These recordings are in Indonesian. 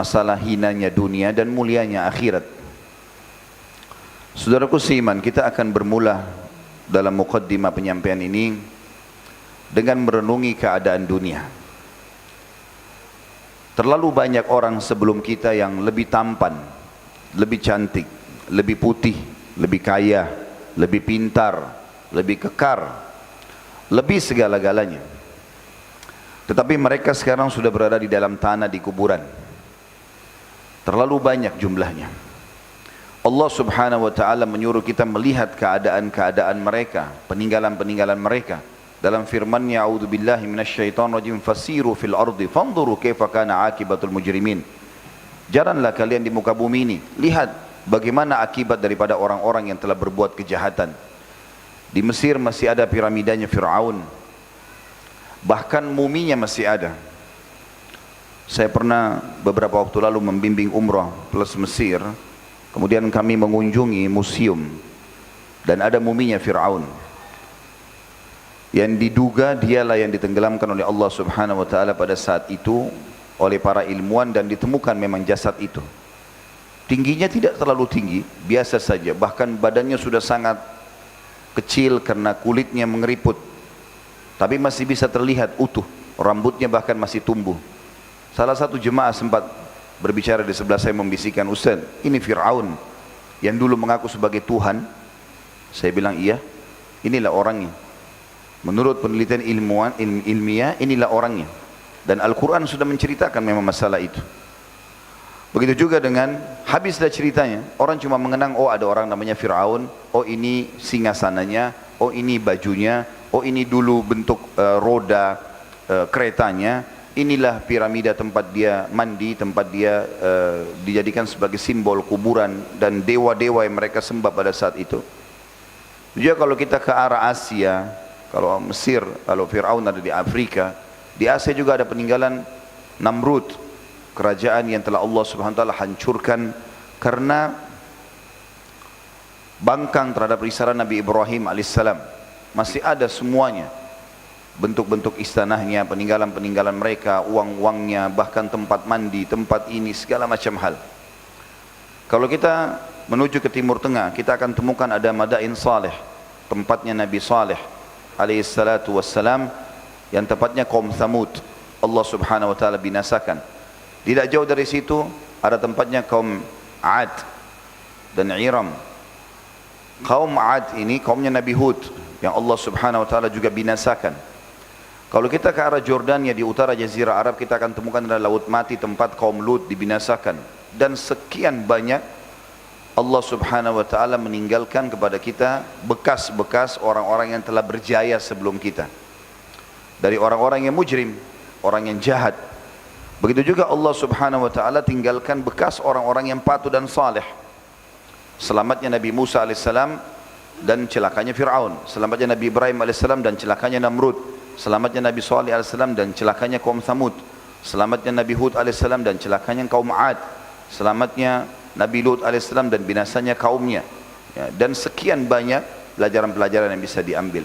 masalah hinanya dunia dan mulianya akhirat. Saudaraku seiman, kita akan bermula dalam muqaddimah penyampaian ini dengan merenungi keadaan dunia. Terlalu banyak orang sebelum kita yang lebih tampan, lebih cantik, lebih putih, lebih kaya, lebih pintar, lebih kekar, lebih segala-galanya. Tetapi mereka sekarang sudah berada di dalam tanah, di kuburan. Terlalu banyak jumlahnya. Allah subhanahu wa ta'ala menyuruh kita melihat keadaan-keadaan mereka, peninggalan-peninggalan mereka. Dalam firman-Nya, a'udzubillahi minasyaitonir rajim, fasiru fil ardi fanzuru kaifa kana akibatul mujrimin. Jalanlah kalian di muka bumi ini, lihat bagaimana akibat daripada orang-orang yang telah berbuat kejahatan. Di Mesir masih ada piramidanya Fir'aun, bahkan muminya masih ada. Saya pernah beberapa waktu lalu membimbing umrah plus Mesir. Kemudian kami mengunjungi museum dan ada muminya Fir'aun yang diduga dialah yang ditenggelamkan oleh Allah subhanahu wa ta'ala pada saat itu oleh para ilmuwan, dan ditemukan memang jasad itu. Tingginya tidak terlalu tinggi, biasa saja, bahkan badannya sudah sangat kecil karena kulitnya mengeriput, tapi masih bisa terlihat utuh, rambutnya bahkan masih tumbuh. Salah satu jemaah sempat berbicara di sebelah saya, membisikkan, Ustaz, ini Fir'aun yang dulu mengaku sebagai Tuhan. Saya bilang iya, inilah orangnya. Menurut penelitian ilmiah, inilah orangnya. Dan Al-Quran sudah menceritakan memang masalah itu. Begitu juga dengan habislah ceritanya, orang cuma mengenang, oh ada orang namanya Fir'aun, oh ini singgasananya, oh ini bajunya, oh ini dulu bentuk roda keretanya. Inilah piramida tempat dia mandi, tempat dia dijadikan sebagai simbol kuburan dan dewa-dewa yang mereka sembah pada saat itu. Juga kalau kita ke arah Asia, kalau Mesir, kalau Fir'aun ada di Afrika, di Asia juga ada peninggalan Namrud, kerajaan yang telah Allah subhanahu wa ta'ala hancurkan karena bangkang terhadap risalah Nabi Ibrahim alaihissalam. Masih ada semuanya, bentuk-bentuk istanahnya, peninggalan-peninggalan mereka, uang-uangnya, bahkan tempat mandi, tempat ini, segala macam hal. Kalau kita menuju ke Timur Tengah, kita akan temukan ada Madain Saleh, tempatnya Nabi Saleh alaihissalatu wassalam, yang tepatnya kaum Thamud, Allah subhanahu wa ta'ala binasakan. Tidak jauh dari situ ada tempatnya kaum Ad dan Iram. Kaum Ad ini kaumnya Nabi Hud yang Allah subhanahu wa ta'ala juga binasakan. Kalau kita ke arah Jordania di utara Jazirah Arab, kita akan temukan ada Laut Mati, tempat kaum Lut dibinasakan. Dan sekian banyak Allah subhanahu wa ta'ala meninggalkan kepada kita bekas-bekas orang-orang yang telah berjaya sebelum kita. Dari orang-orang yang mujrim, orang yang jahat. Begitu juga Allah subhanahu wa ta'ala tinggalkan bekas orang-orang yang patuh dan saleh. Selamatnya Nabi Musa alaihissalam dan celakanya Fir'aun. Selamatnya Nabi Ibrahim alaihissalam dan celakanya Namrud. Selamatnya Nabi Salih alaihissalam dan celakanya kaum Thamud. Selamatnya Nabi Hud alaihissalam dan celakanya kaum Ad. Selamatnya Nabi Lut alaihissalam dan binasanya kaumnya. Ya, dan sekian banyak pelajaran-pelajaran yang bisa diambil.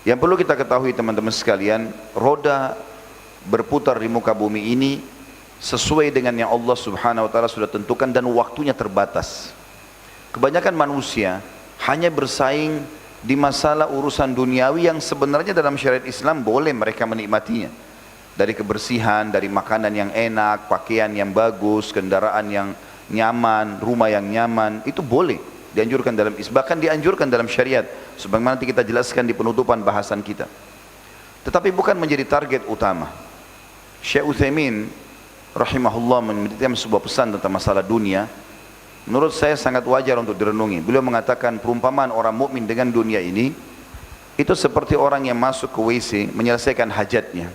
Yang perlu kita ketahui teman-teman sekalian, roda berputar di muka bumi ini sesuai dengan yang Allah subhanahu wa ta'ala sudah tentukan dan waktunya terbatas. Kebanyakan manusia hanya bersaing di masalah urusan duniawi yang sebenarnya dalam syariat Islam boleh mereka menikmatinya. Dari kebersihan, dari makanan yang enak, pakaian yang bagus, kendaraan yang nyaman, rumah yang nyaman, itu boleh dianjurkan dalam Islam, bahkan dianjurkan dalam syariat, sebagaimana nanti kita jelaskan di penutupan bahasan kita. Tetapi bukan menjadi target utama. Syekh Utsaimin rahimahullah memberikan sebuah pesan tentang masalah dunia. Menurut saya sangat wajar untuk direnungi. Beliau mengatakan perumpamaan orang mukmin dengan dunia ini itu seperti orang yang masuk ke WC menyelesaikan hajatnya.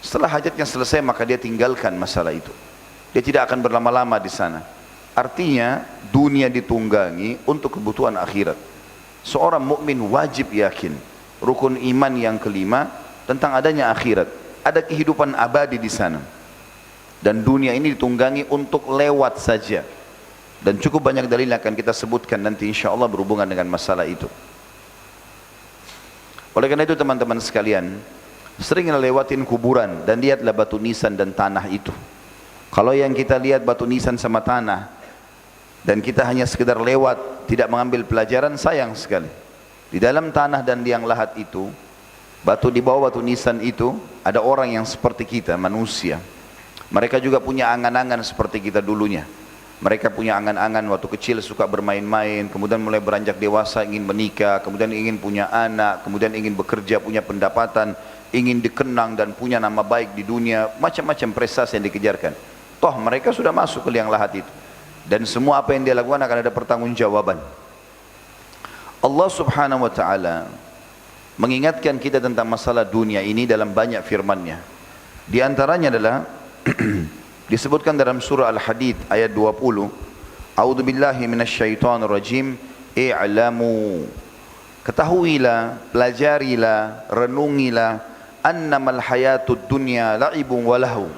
Setelah hajatnya selesai maka dia tinggalkan masalah itu. Dia tidak akan berlama-lama di sana. Artinya dunia ditunggangi untuk kebutuhan akhirat. Seorang mukmin wajib yakin rukun iman yang kelima tentang adanya akhirat. Ada kehidupan abadi di sana. Dan dunia ini ditunggangi untuk lewat saja. Dan cukup banyak dalil yang akan kita sebutkan nanti insya Allah berhubungan dengan masalah itu. Oleh karena itu teman-teman sekalian, sering lewatin kuburan dan lihatlah batu nisan dan tanah itu. Kalau yang kita lihat batu nisan sama tanah dan kita hanya sekedar lewat, tidak mengambil pelajaran, sayang sekali. Di dalam tanah dan liang lahat itu, batu di bawah batu nisan itu, ada orang yang seperti kita, manusia. Mereka juga punya angan-angan seperti kita dulunya. Mereka punya angan-angan waktu kecil suka bermain-main, kemudian mulai beranjak dewasa ingin menikah, kemudian ingin punya anak, kemudian ingin bekerja, punya pendapatan, ingin dikenang dan punya nama baik di dunia, macam-macam prestasi yang dikejarkan. Toh mereka sudah masuk ke liang lahat itu. Dan semua apa yang dia lakukan akan ada pertanggungjawaban. Allah subhanahu wa ta'ala mengingatkan kita tentang masalah dunia ini dalam banyak firman-Nya. Di antaranya adalah disebutkan dalam surah Al-Hadid ayat 20, A'udzu billahi minasyaitonir rajim, i'lamu, ketahuilah, pelajarilah, renungilah, annamal hayatud dunya la'ibun wa lahu.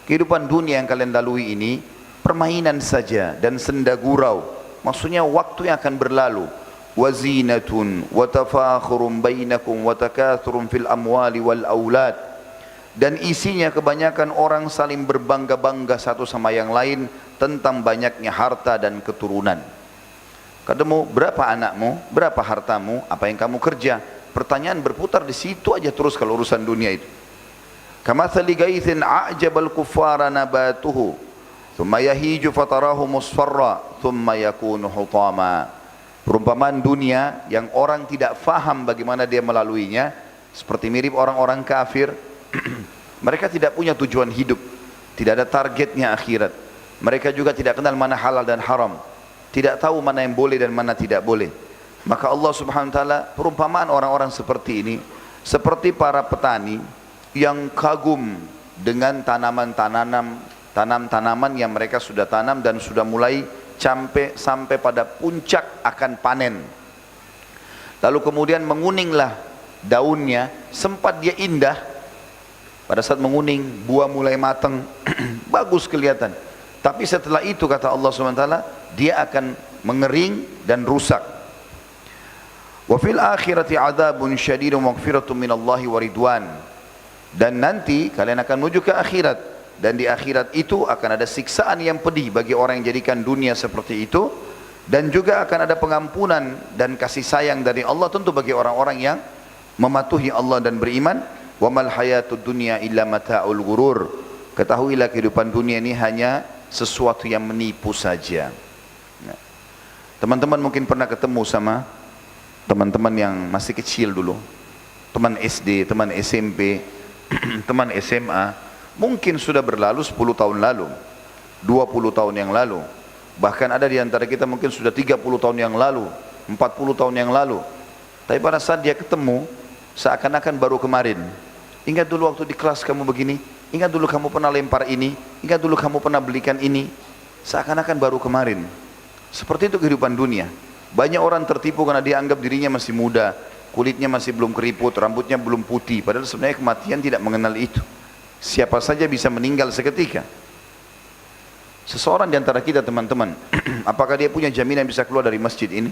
Kehidupan dunia yang kalian lalui ini permainan saja dan senda gurau. Maksudnya waktu yang akan berlalu. Wazinatun wa tafakhurun bainakum wa takathurun fil amwali wal aulad. Dan isinya kebanyakan orang saling berbangga-bangga satu sama yang lain tentang banyaknya harta dan keturunan. Katamu, berapa anakmu, berapa hartamu, apa yang kamu kerja? Pertanyaan berputar di situ aja terus kalau urusan dunia itu. Kamathali gaithin a'jabal kuffara nabatuhu thumma yahiju fatarahu musfarra thumma yakunu hutama. Perumpamaan dunia yang orang tidak faham bagaimana dia melaluinya seperti mirip orang-orang kafir. Mereka tidak punya tujuan hidup, tidak ada targetnya akhirat. Mereka juga tidak kenal mana halal dan haram, tidak tahu mana yang boleh dan mana tidak boleh. Maka Allah subhanahu wa ta'ala perumpamaan orang-orang seperti ini seperti para petani yang kagum dengan tanam-tanaman yang mereka sudah tanam dan sudah mulai sampai pada puncak akan panen. Lalu kemudian menguninglah daunnya, sempat dia indah. Pada saat menguning, buah mulai matang, bagus kelihatan. Tapi setelah itu kata Allah SWT, dia akan mengering dan rusak. Wa fil akhirati adzabun syadidun maghfiratun minallahi wa ridwan. Dan nanti kalian akan menuju ke akhirat, dan di akhirat itu akan ada siksaan yang pedih bagi orang yang jadikan dunia seperti itu, dan juga akan ada pengampunan dan kasih sayang dari Allah tentu bagi orang-orang yang mematuhi Allah dan beriman. Wa mal hayatud dunya illa mata'ul ghurur. Ketahuilah kehidupan dunia ini hanya sesuatu yang menipu saja. Teman-teman mungkin pernah ketemu sama teman-teman yang masih kecil dulu, teman SD, teman SMP, teman SMA, mungkin sudah berlalu 10 tahun lalu, 20 tahun yang lalu, bahkan ada di antara kita mungkin sudah 30 tahun yang lalu, 40 tahun yang lalu. Tapi pada saat dia ketemu, seakan-akan baru kemarin. Ingat dulu waktu di kelas kamu begini, ingat dulu kamu pernah lempar ini, ingat dulu kamu pernah belikan ini. Seakan-akan baru kemarin. Seperti itu kehidupan dunia. Banyak orang tertipu karena dia anggap dirinya masih muda, kulitnya masih belum keriput, rambutnya belum putih. Padahal sebenarnya kematian tidak mengenal itu. Siapa saja bisa meninggal seketika. Seseorang di antara kita teman-teman, apakah dia punya jaminan bisa keluar dari masjid ini?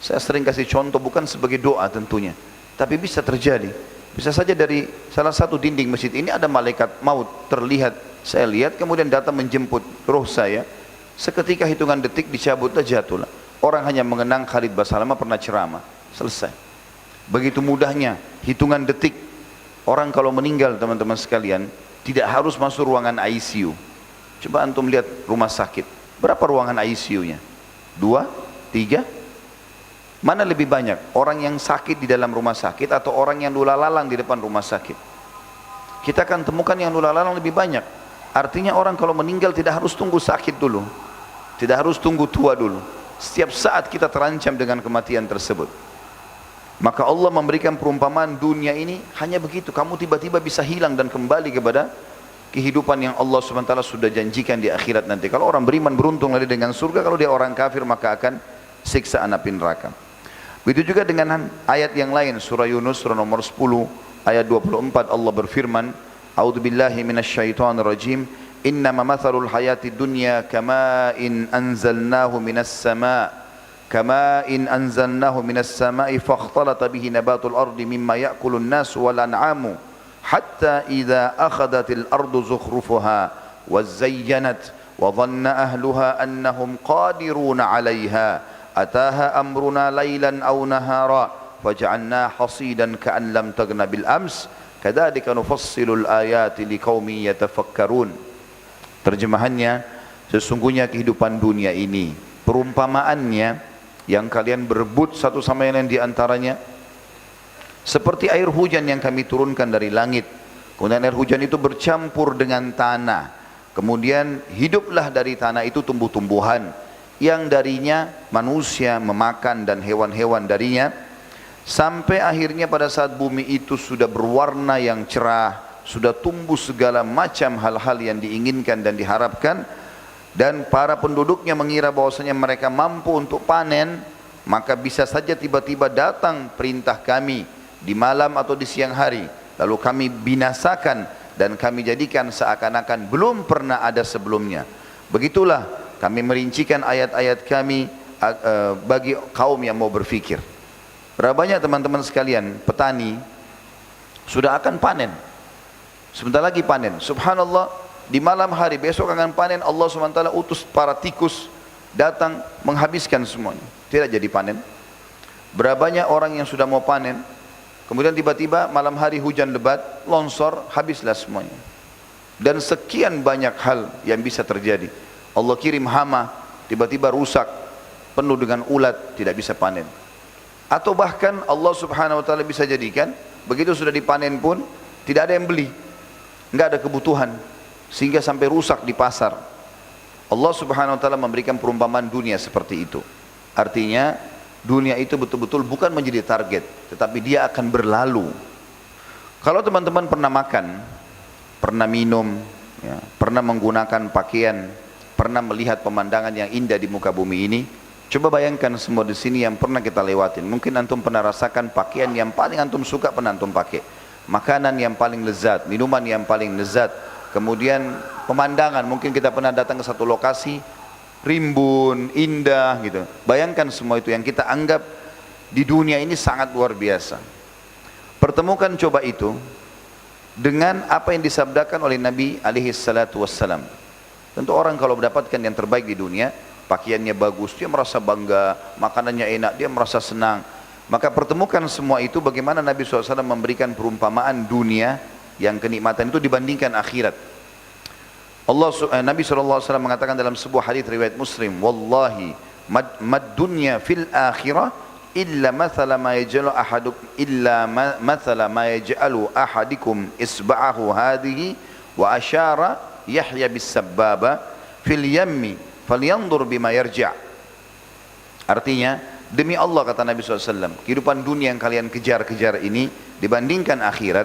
Saya sering kasih contoh, bukan sebagai doa tentunya, tapi bisa terjadi. Bisa saja dari salah satu dinding masjid ini ada malaikat maut terlihat, saya lihat, kemudian datang menjemput roh saya. Seketika hitungan detik dicabut dan jatuhlah. Orang hanya mengenang Khalid Basalamah pernah ceramah, selesai. Begitu mudahnya hitungan detik. Orang kalau meninggal teman-teman sekalian tidak harus masuk ruangan ICU. Coba antum lihat rumah sakit, berapa ruangan ICU-nya? 2, 3? Mana lebih banyak? Orang yang sakit di dalam rumah sakit atau orang yang lula-lalang di depan rumah sakit? Kita akan temukan yang lula-lalang lebih banyak. Artinya orang kalau meninggal tidak harus tunggu sakit dulu, tidak harus tunggu tua dulu. Setiap saat kita terancam dengan kematian tersebut. Maka Allah memberikan perumpamaan dunia ini hanya begitu. Kamu tiba-tiba bisa hilang dan kembali kepada kehidupan yang Allah SWT sudah janjikan di akhirat nanti. Kalau orang beriman beruntung lagi dengan surga, kalau dia orang kafir maka akan siksaan api neraka. Begitu juga dengan ayat yang lain, surah Yunus surah nomor 10 ayat 24, Allah berfirman, A'udzubillahi minasyaitonir rajim, innama mathalul hayatid dunya kama'in anzalnahu minas sama'i fakhtalata bihi nabatul ardi mimma ya'kulun nasu wal an'amu hatta idza akhadatil ardu zukhrufaha وزينت وظن أهلها أنهم قادرون عليها أتاها أمرنا ليلا أو نهارا فجعلناها حصيدا كأن لم تغن بالأمس كذلك نفصل الآيات لقوم يتفكرون. Terjemahannya, sesungguhnya kehidupan dunia ini, perumpamaannya yang kalian berebut satu sama lain di antaranya seperti air hujan yang kami turunkan dari langit. Kemudian air hujan itu bercampur dengan tanah. Kemudian hiduplah dari tanah itu tumbuh-tumbuhan yang darinya manusia memakan dan hewan-hewan darinya. Sampai akhirnya pada saat bumi itu sudah berwarna yang cerah, sudah tumbuh segala macam hal-hal yang diinginkan dan diharapkan, dan para penduduknya mengira bahwasanya mereka mampu untuk panen, maka bisa saja tiba-tiba datang perintah kami di malam atau di siang hari, lalu kami binasakan dan kami jadikan seakan-akan belum pernah ada sebelumnya. Begitulah kami merincikan ayat-ayat kami bagi kaum yang mau berfikir. Berapa banyak teman-teman sekalian, petani sudah akan panen, sebentar lagi panen, subhanallah, di malam hari besok akan panen, Allah SWT utus para tikus datang menghabiskan semuanya, tidak jadi panen. Berapa banyak orang yang sudah mau panen, kemudian tiba-tiba malam hari hujan lebat, longsor, habislah semuanya. Dan sekian banyak hal yang bisa terjadi. Allah kirim hama, tiba-tiba rusak, penuh dengan ulat, tidak bisa panen. Atau bahkan Allah Subhanahu wa ta'ala bisa jadikan begitu sudah dipanen pun tidak ada yang beli, nggak ada kebutuhan, sehingga sampai rusak di pasar. Allah Subhanahu wa ta'ala memberikan perumpamaan dunia seperti itu. Artinya dunia itu betul-betul bukan menjadi target, tetapi dia akan berlalu. Kalau teman-teman pernah makan, pernah minum, ya, pernah menggunakan pakaian, pernah melihat pemandangan yang indah di muka bumi ini, coba bayangkan semua di sini yang pernah kita lewatin. Mungkin antum pernah rasakan pakaian yang paling antum suka pernah antum pakai, makanan yang paling lezat, minuman yang paling lezat, kemudian pemandangan. Mungkin kita pernah datang ke satu lokasi rimbun, indah gitu. Bayangkan semua itu yang kita anggap di dunia ini sangat luar biasa. Pertemukan coba itu dengan apa yang disabdakan oleh Nabi alaihi salatu wassalam. Tentu orang kalau mendapatkan yang terbaik di dunia, pakaiannya bagus, dia merasa bangga, makanannya enak, dia merasa senang. Maka pertemukan semua itu bagaimana Nabi SAW memberikan perumpamaan dunia yang kenikmatan itu dibandingkan akhirat. Nabi SAW mengatakan dalam sebuah hadis riwayat Muslim, wallahi mad dunya fil akhirah illa mathala ma yaj'alu ahadikum isba'ahu hadhihi wa asyara Yahya bis sabbaba fil yammi falyanzur bima yarja'. Artinya, demi Allah kata Nabi SAW, kehidupan dunia yang kalian kejar-kejar ini dibandingkan akhirat,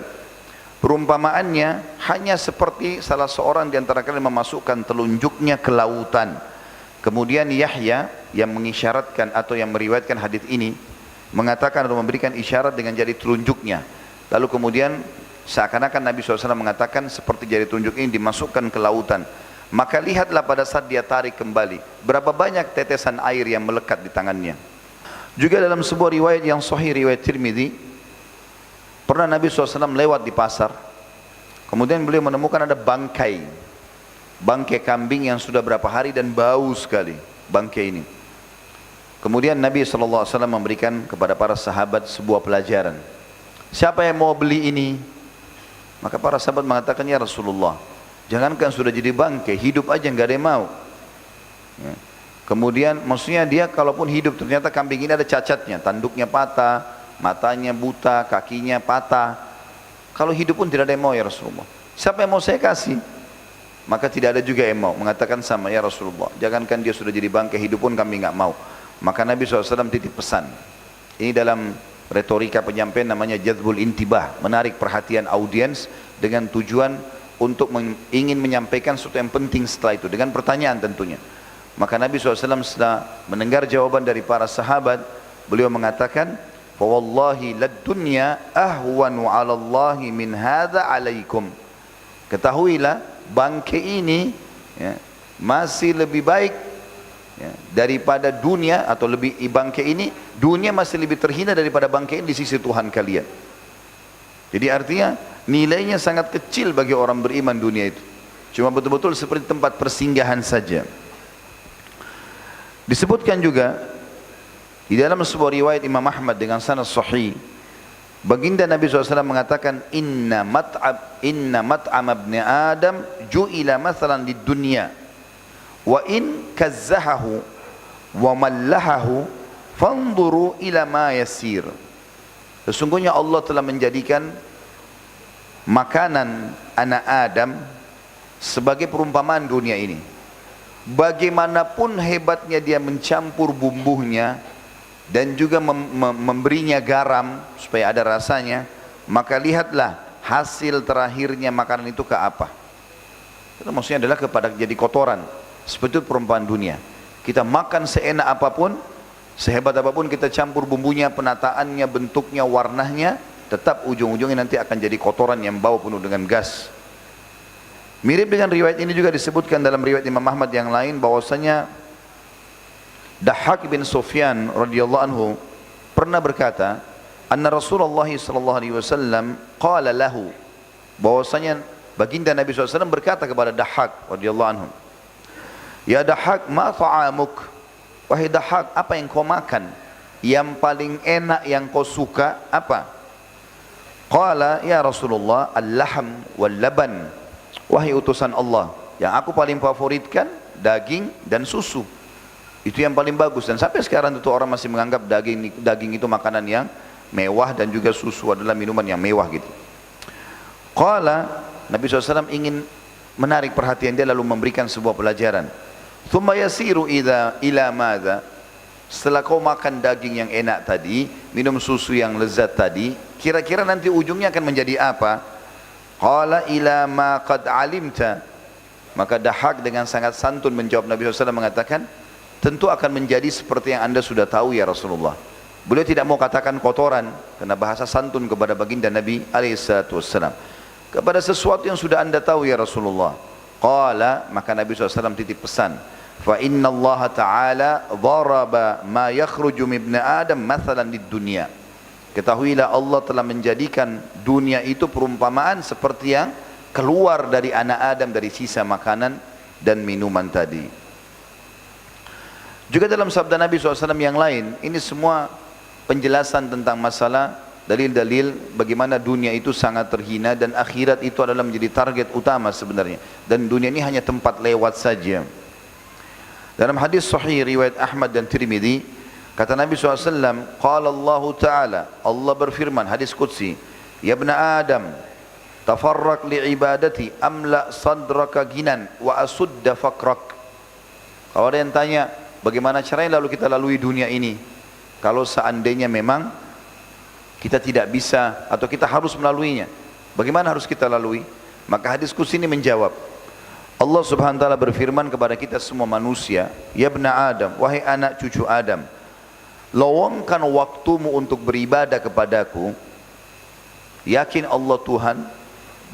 perumpamaannya hanya seperti salah seorang di antara kalian memasukkan telunjuknya ke lautan. Kemudian Yahya yang mengisyaratkan atau yang meriwayatkan hadis ini mengatakan atau memberikan isyarat dengan jari telunjuknya. Lalu kemudian seakan-akan Nabi SAW mengatakan seperti jari telunjuk ini dimasukkan ke lautan. Maka lihatlah pada saat dia tarik kembali, berapa banyak tetesan air yang melekat di tangannya. Juga dalam sebuah riwayat yang sahih, riwayat Tirmidzi, pernah Nabi SAW lewat di pasar, kemudian beliau menemukan ada bangkai kambing yang sudah berapa hari dan bau sekali bangkai ini. Kemudian Nabi SAW memberikan kepada para sahabat sebuah pelajaran. Siapa yang mau beli ini? Maka para sahabat mengatakan, ya Rasulullah, jangankan sudah jadi bangkai, hidup aja nggak ada yang mau. Ya. Kemudian maksudnya dia kalaupun hidup ternyata kambing ini ada cacatnya, tanduknya patah, matanya buta, kakinya patah. Kalau hidup pun tidak ada yang mau ya Rasulullah. Siapa yang mau saya kasih? Maka tidak ada juga yang mau. Mengatakan sama, ya Rasulullah, jangankan dia sudah jadi bangkai, hidup pun kami nggak mau. Maka Nabi SAW titip pesan. Ini dalam retorika penyampaian namanya jadzbul intibah, menarik perhatian audiens dengan tujuan untuk ingin menyampaikan sesuatu yang penting setelah itu, dengan pertanyaan tentunya. Maka Nabi SAW setelah mendengar jawaban dari para sahabat, beliau mengatakan, "Wallahi lad dunya ahwanu 'ala Allahi min hadza 'alaikum." Ketahuilah bangkai ini ya, masih lebih baik ya, daripada dunia, atau lebih bangkai ini, dunia masih lebih terhina daripada bangkai ini di sisi Tuhan kalian. Jadi artinya nilainya sangat kecil bagi orang beriman dunia itu. Cuma betul-betul seperti tempat persinggahan saja. Disebutkan juga di dalam sebuah riwayat Imam Ahmad dengan sanad sahih, baginda Nabi SAW mengatakan, inna mat'am ibni Adam ju'ila mathalan di dunia, wa in kazzahahu wa mallahahu fanzuru ila ma yasir. Sesungguhnya Allah telah menjadikan makanan anak Adam sebagai perumpamaan dunia ini. Bagaimanapun hebatnya dia mencampur bumbunya dan juga memberinya garam supaya ada rasanya, maka lihatlah hasil terakhirnya makanan itu ke apa. Itu maksudnya adalah kepada jadi kotoran. Seperti itu perumpamaan dunia. Kita makan seenak apapun, sehebat apapun kita campur bumbunya, penataannya, bentuknya, warnanya, tetap ujung-ujungnya nanti akan jadi kotoran yang bau penuh dengan gas. Mirip dengan riwayat ini juga disebutkan dalam riwayat Imam Ahmad yang lain bahwasanya Dahhak bin Sufyan radhiyallahu anhu pernah berkata, anna Rasulullah sallallahu alaihi wasallam qala lahu, bahwasanya baginda Nabi SAW berkata kepada Dahhak radhiyallahu anhu, ya Dahhak, ma ta'amuk, wahai Dahhak, apa yang kau makan yang paling enak yang kau suka apa? Qala ya Rasulullah al-lahm wal laban, wahai utusan Allah, yang aku paling favoritkan daging dan susu. Itu yang paling bagus. Dan sampai sekarang itu orang masih menganggap daging itu makanan yang mewah dan juga susu adalah minuman yang mewah gitu. Qala, Nabi SAW ingin menarik perhatian dia lalu memberikan sebuah pelajaran. Thumma yasiru ila madza, setelah kau makan daging yang enak tadi, minum susu yang lezat tadi, kira-kira nanti ujungnya akan menjadi apa? Qala ila ma qad alimta. Maka Dahhak dengan sangat santun menjawab Nabi SAW mengatakan, tentu akan menjadi seperti yang anda sudah tahu ya Rasulullah. Beliau tidak mau katakan kotoran karena bahasa santun kepada baginda Nabi SAW. Kepada sesuatu yang sudah anda tahu ya Rasulullah. Qala, maka Nabi SAW titip pesan, fa inna Allah Ta'ala dharaba ma yakhruju min ibni Adam mathalan di dunia. Ketahuilah Allah telah menjadikan dunia itu perumpamaan seperti yang keluar dari anak Adam dari sisa makanan dan minuman tadi. Juga dalam sabda Nabi SAW yang lain, ini semua penjelasan tentang masalah dalil-dalil bagaimana dunia itu sangat terhina dan akhirat itu adalah menjadi target utama sebenarnya. Dan dunia ini hanya tempat lewat saja. Dalam hadis sahih riwayat Ahmad dan Tirmidzi, kata Nabi SAW, qala Allah Ta'ala, Allah berfirman, hadis Qudsi, ya ibna Adam, tafarraq li'ibadati amla sadraka ginan wa asudda faqrak. Kalau ada yang tanya, bagaimana caranya lalu kita lalui dunia ini? Kalau seandainya memang kita tidak bisa atau kita harus melaluinya, bagaimana harus kita lalui? Maka hadis Qudsi ini menjawab, Allah Subhanahu wa Ta'ala berfirman kepada kita semua manusia, ya ibna Adam, wahai anak cucu Adam, luangkan waktumu untuk beribadah kepadaku, yakin Allah Tuhan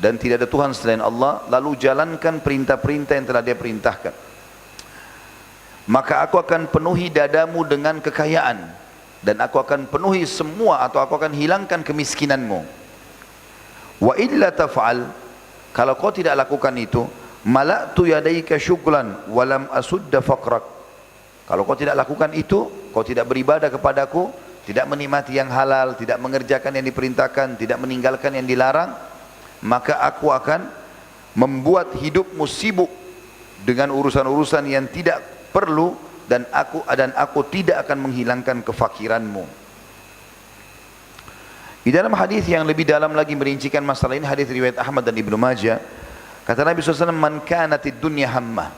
dan tidak ada Tuhan selain Allah, lalu jalankan perintah-perintah yang telah dia perintahkan, maka aku akan penuhi dadamu dengan kekayaan dan aku akan penuhi semua atau aku akan hilangkan kemiskinanmu. Wa illa taf'al, kalau kau tidak lakukan itu, mala'tu yadaika syuklan walam asudda faqrak. Kalau kau tidak lakukan itu, kau tidak beribadah kepadaku, tidak menikmati yang halal, tidak mengerjakan yang diperintahkan, tidak meninggalkan yang dilarang, maka aku akan membuat hidupmu sibuk dengan urusan-urusan yang tidak perlu dan aku tidak akan menghilangkan kefakiranmu. Di dalam hadis yang lebih dalam lagi merincikan masalah ini, hadis riwayat Ahmad dan Ibnu Majah, kata Nabi SAW, man kanatid dunya hammah,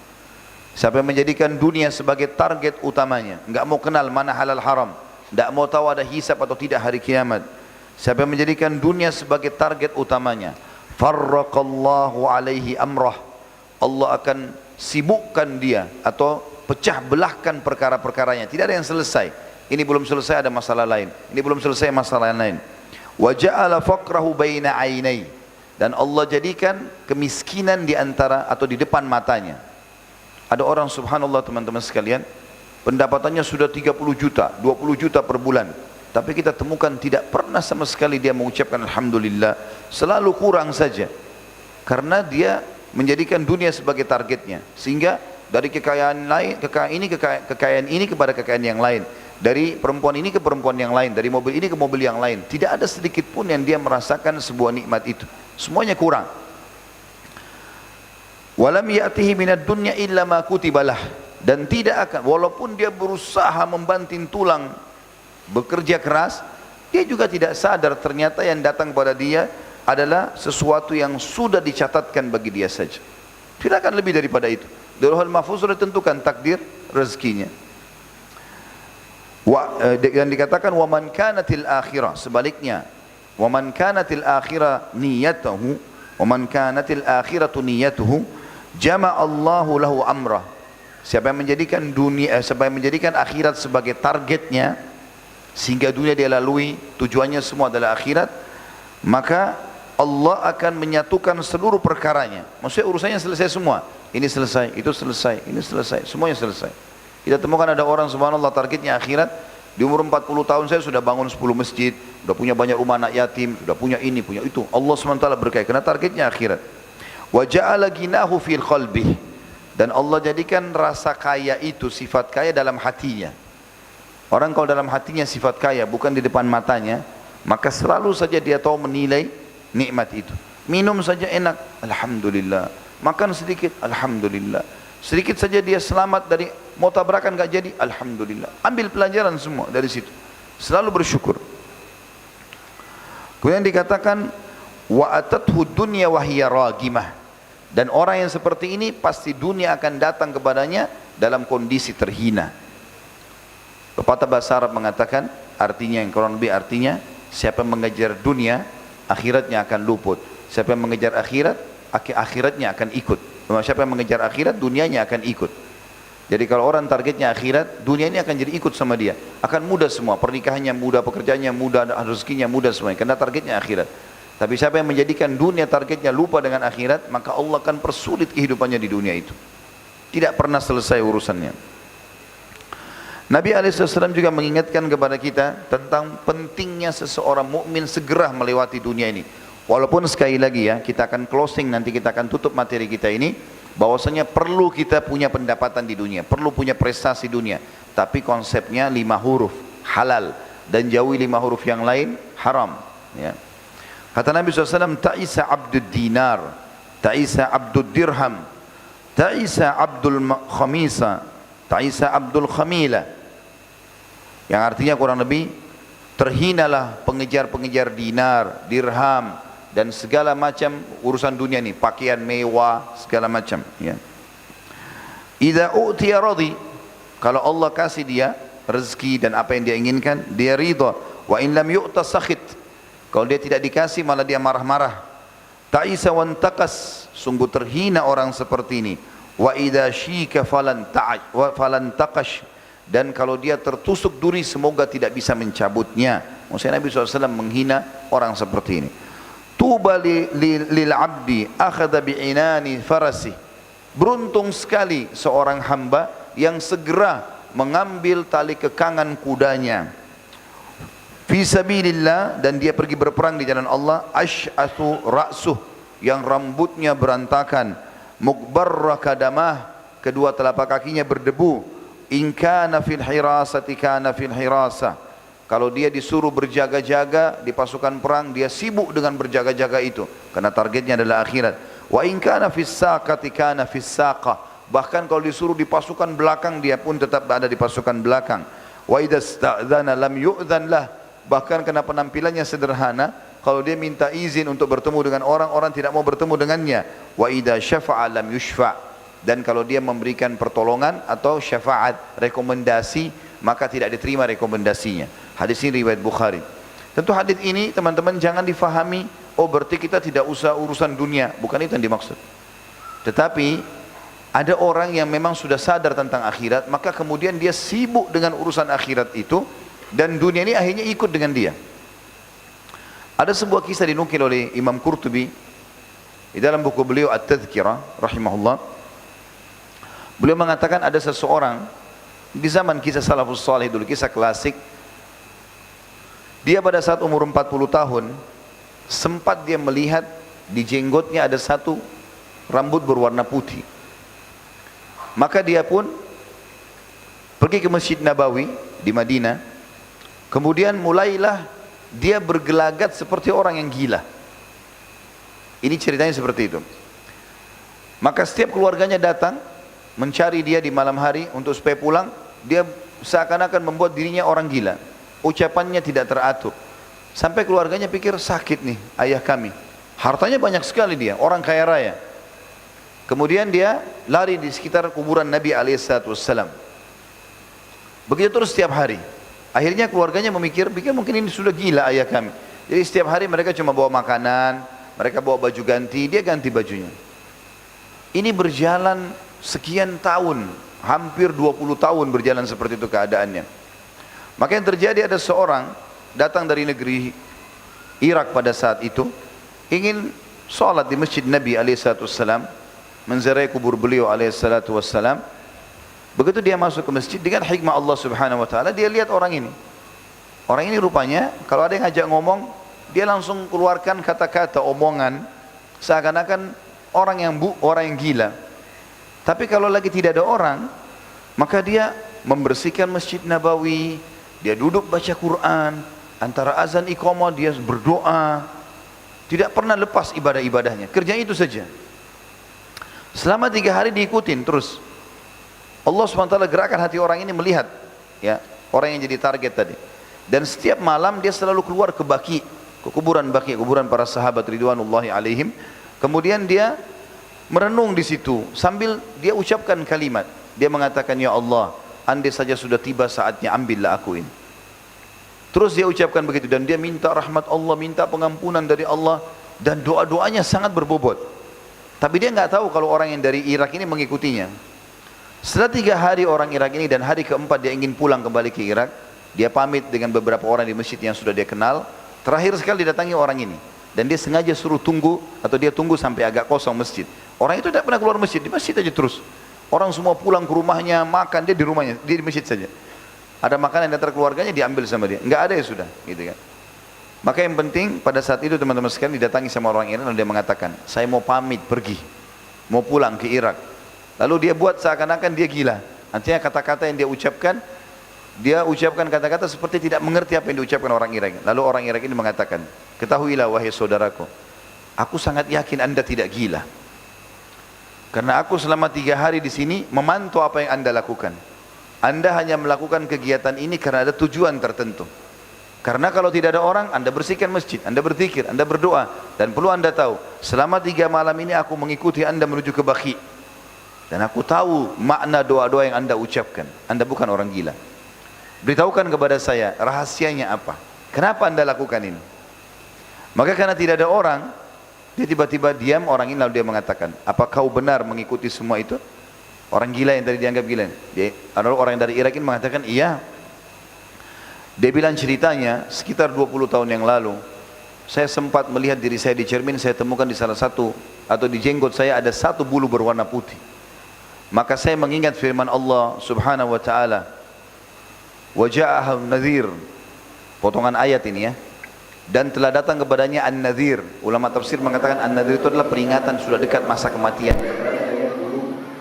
siapa yang menjadikan dunia sebagai target utamanya, enggak mau kenal mana halal haram, enggak mau tahu ada hisab atau tidak hari kiamat, siapa yang menjadikan dunia sebagai target utamanya, farraqallahu alaihi amrah, Allah akan sibukkan dia atau pecah belahkan perkara-perkaranya, tidak ada yang selesai. Ini belum selesai ada masalah lain, ini belum selesai masalah yang lain. Wa ja'ala faqrahu baina ainai, dan Allah jadikan kemiskinan di antara atau di depan matanya. Ada orang subhanallah teman-teman sekalian, pendapatannya sudah 30 juta, 20 juta per bulan, tapi kita temukan tidak pernah sama sekali dia mengucapkan alhamdulillah, selalu kurang saja. Karena dia menjadikan dunia sebagai targetnya, sehingga dari kekayaan lain, kekayaan ini kepada kekayaan yang lain, dari perempuan ini ke perempuan yang lain, dari mobil ini ke mobil yang lain, tidak ada sedikit pun yang dia merasakan sebuah nikmat itu, semuanya kurang. Walam ya'tihi minad dunya illa ma kutibalah, dan tidak akan, walaupun dia berusaha membanting tulang, bekerja keras, dia juga tidak sadar ternyata yang datang pada dia adalah sesuatu yang sudah dicatatkan bagi dia saja. Tidak akan lebih daripada itu. Di Lauhul Mahfuz sudah ditentukan takdir rezekinya. Dan dikatakan wa man kanatil akhirah, sebaliknya, wa man kanatil akhirah niyatuhu, wa man kanatil akhiratu niyatuhu, jama'allahu lahu amrah. Siapa yang menjadikan akhirat sebagai targetnya, sehingga dunia dia lalui, tujuannya semua adalah akhirat, maka Allah akan menyatukan seluruh perkaranya. Maksudnya urusannya selesai semua. Ini selesai, itu selesai, ini selesai, semuanya selesai. Kita temukan ada orang subhanallah targetnya akhirat, di umur 40 tahun saya sudah bangun 10 masjid, sudah punya banyak rumah anak yatim, sudah punya ini, punya itu. Allah SWT berkait, karena targetnya akhirat. Wa ja'ala ginahu fil qalbih, dan Allah jadikan rasa kaya itu sifat kaya dalam hatinya. Orang kalau dalam hatinya sifat kaya, bukan di depan matanya, maka selalu saja dia tahu menilai nikmat itu. Minum saja enak, alhamdulillah. Makan sedikit, alhamdulillah. Sedikit saja dia selamat dari mau tabrakan gak jadi, alhamdulillah. Ambil pelajaran semua dari situ. Selalu bersyukur. Kemudian dikatakan wa atathu dunya wa hiya ragimah. Dan orang yang seperti ini pasti dunia akan datang kepadanya dalam kondisi terhina. Pepatah bahasa Arab mengatakan, artinya yang kurang lebih artinya, siapa yang mengejar dunia, akhiratnya akan luput. Siapa yang mengejar akhirat, akhiratnya akan ikut. Siapa yang mengejar akhirat, dunianya akan ikut. Jadi kalau orang targetnya akhirat, dunia ini akan jadi ikut sama dia. Akan mudah semua, pernikahannya mudah, pekerjaannya mudah, rezekinya mudah semuanya, karena targetnya akhirat. Tapi siapa yang menjadikan dunia targetnya lupa dengan akhirat, maka Allah akan persulit kehidupannya di dunia itu. Tidak pernah selesai urusannya. Nabi SAW juga mengingatkan kepada kita tentang pentingnya seseorang mukmin segera melewati dunia ini. Walaupun sekali lagi ya, kita akan closing, nanti kita akan tutup materi kita ini, bahwasanya perlu kita punya pendapatan di dunia, perlu punya prestasi dunia. Tapi konsepnya 5 huruf, halal, dan jauhi 5 huruf yang lain, haram. Ya. Kata Nabi SAW, ta'isa abdud dinar, ta'isa abdud dirham, ta'isa abdul khamisa, ta'isa abdul khamila. Yang artinya kurang lebih, terhinalah pengejar-pengejar dinar, dirham, dan segala macam urusan dunia ini, pakaian mewah, segala macam. Ya. Idza u'tiya radhi, kalau Allah kasih dia rezeki dan apa yang dia inginkan, dia ridha. Wa in lam yu'ta sakhit, kalau dia tidak dikasih malah dia marah-marah. Ta'isa wan taqas, sungguh terhina orang seperti ini. Wa idza syika falan taqash, dan kalau dia tertusuk duri semoga tidak bisa mencabutnya. Maksudnya Nabi SAW menghina orang seperti ini. Tuba lil abdi akhadha bi'inani farasi, beruntung sekali seorang hamba yang segera mengambil tali kekangan kudanya. Fi sabilillah, dan dia pergi berperang di jalan Allah. Ash'athu ra'suh, yang rambutnya berantakan. Mukbarra kadamah, kedua telapak kakinya berdebu. In kana fil hirasati kana fil hirasah, kalau dia disuruh berjaga-jaga di pasukan perang, dia sibuk dengan berjaga-jaga itu, karena targetnya adalah akhirat. Wa in kana fis saqati kana fis saqah, bahkan kalau disuruh di pasukan belakang, dia pun tetap ada di pasukan belakang. Wa idza sta'dzana lam yu'dzan lah, bahkan karena penampilannya sederhana, kalau dia minta izin untuk bertemu dengan orang, orang tidak mau bertemu dengannya. Wa idza syafa'a lam yushfa', dan kalau dia memberikan pertolongan atau syafaat, rekomendasi, maka tidak diterima rekomendasinya. Hadis ini riwayat Bukhari. Tentu hadis ini teman-teman jangan difahami, oh berarti kita tidak usah urusan dunia, bukan itu yang dimaksud. Tetapi ada orang yang memang sudah sadar tentang akhirat, maka kemudian dia sibuk dengan urusan akhirat itu, dan dunia ini akhirnya ikut dengan dia. Ada sebuah kisah dinukil oleh Imam Qurtubi di dalam buku beliau At-Tadhkirah rahimahullah. Beliau mengatakan ada seseorang di zaman kisah salafus salih dulu, kisah klasik. Dia pada saat umur 40 tahun sempat dia melihat di jenggotnya ada satu rambut berwarna putih. Maka dia pun pergi ke Masjid Nabawi di Madinah. Kemudian mulailah dia bergelagat seperti orang yang gila. Ini ceritanya seperti itu. Maka setiap keluarganya datang mencari dia di malam hari untuk supaya pulang, dia seakan-akan membuat dirinya orang gila. Ucapannya tidak teratur. Sampai keluarganya pikir sakit nih ayah kami. Hartanya banyak sekali dia, orang kaya raya. Kemudian dia lari di sekitar kuburan Nabi SAW. Begitu terus setiap hari. Akhirnya keluarganya memikir mungkin ini sudah gila ayah kami. Jadi setiap hari mereka cuma bawa makanan, mereka bawa baju ganti, dia ganti bajunya. Ini berjalan sekian tahun, hampir 20 tahun berjalan seperti itu keadaannya. Maka yang terjadi, ada seorang datang dari negeri Irak pada saat itu, ingin sholat di masjid Nabi SAW, menziarahi kubur beliau SAW. Begitu dia masuk ke masjid, dengan hikmah Allah Subhanahu Wa Taala, dia lihat orang ini. Orang ini rupanya kalau ada yang ngajak ngomong, dia langsung keluarkan kata-kata omongan seakan-akan orang yang gila. Tapi kalau lagi tidak ada orang, maka dia membersihkan Masjid Nabawi, dia duduk baca Quran, antara azan iqamah dia berdoa, tidak pernah lepas ibadah-ibadahnya, kerjanya itu saja. Selama 3 hari diikutin terus. Allah SWT gerakkan hati orang ini melihat, ya, orang yang jadi target tadi. Dan setiap malam dia selalu keluar ke Baqi, ke kuburan Baqi, kuburan para sahabat ridwanullahi alaihim. Kemudian dia merenung di situ sambil dia ucapkan kalimat. Dia mengatakan, ya Allah, andai saja sudah tiba saatnya, ambillah aku ini. Terus dia ucapkan begitu, dan dia minta rahmat Allah, minta pengampunan dari Allah, dan doa-doanya sangat berbobot. Tapi dia nggak tahu kalau orang yang dari Irak ini mengikutinya. Setelah 3 hari orang Irak ini, dan hari keempat dia ingin pulang kembali ke Irak, dia pamit dengan beberapa orang di masjid yang sudah dia kenal. Terakhir sekali didatangi orang ini, dan dia sengaja suruh tunggu, atau dia tunggu sampai agak kosong masjid. Orang itu tidak pernah keluar masjid, di masjid aja terus. Orang semua pulang ke rumahnya, makan, dia di rumahnya, dia di masjid saja. Ada makanan yang datang keluarganya, diambil sama dia, nggak ada ya sudah, gitu kan. Maka yang penting pada saat itu teman-teman sekalian, didatangi sama orang Irak, lalu dia mengatakan, saya mau pamit pergi, mau pulang ke Irak. Lalu dia buat seakan-akan dia gila. Artinya kata-kata yang dia ucapkan kata-kata seperti tidak mengerti apa yang diucapkan orang Irak. Lalu orang Irak ini mengatakan, ketahuilah wahai saudaraku, aku sangat yakin anda tidak gila. Karena aku selama 3 hari di sini memantau apa yang anda lakukan. Anda hanya melakukan kegiatan ini karena ada tujuan tertentu. Karena kalau tidak ada orang, anda bersihkan masjid, anda berzikir, anda berdoa. Dan perlu anda tahu, selama 3 malam ini aku mengikuti anda menuju ke Baqi. Dan aku tahu makna doa-doa yang anda ucapkan. Anda bukan orang gila. Beritahukan kepada saya, rahasianya apa? Kenapa anda lakukan ini? Maka karena tidak ada orang, dia tiba-tiba diam, orang ini lalu dia mengatakan, apa kau benar mengikuti semua itu? Orang gila yang tadi dianggap gila. Lalu orang dari Irak ini mengatakan, iya. Dia bilang ceritanya, sekitar 20 tahun yang lalu, saya sempat melihat diri saya di cermin, saya temukan di salah satu, atau di jenggot saya ada 1 bulu berwarna putih. Maka saya mengingat firman Allah Subhanahu wa taala, waja'ahum nadhir, potongan ayat ini ya, dan telah datang kepadanya an-nadhir. Ulama tafsir mengatakan an-nadhir itu adalah peringatan sudah dekat masa kematian.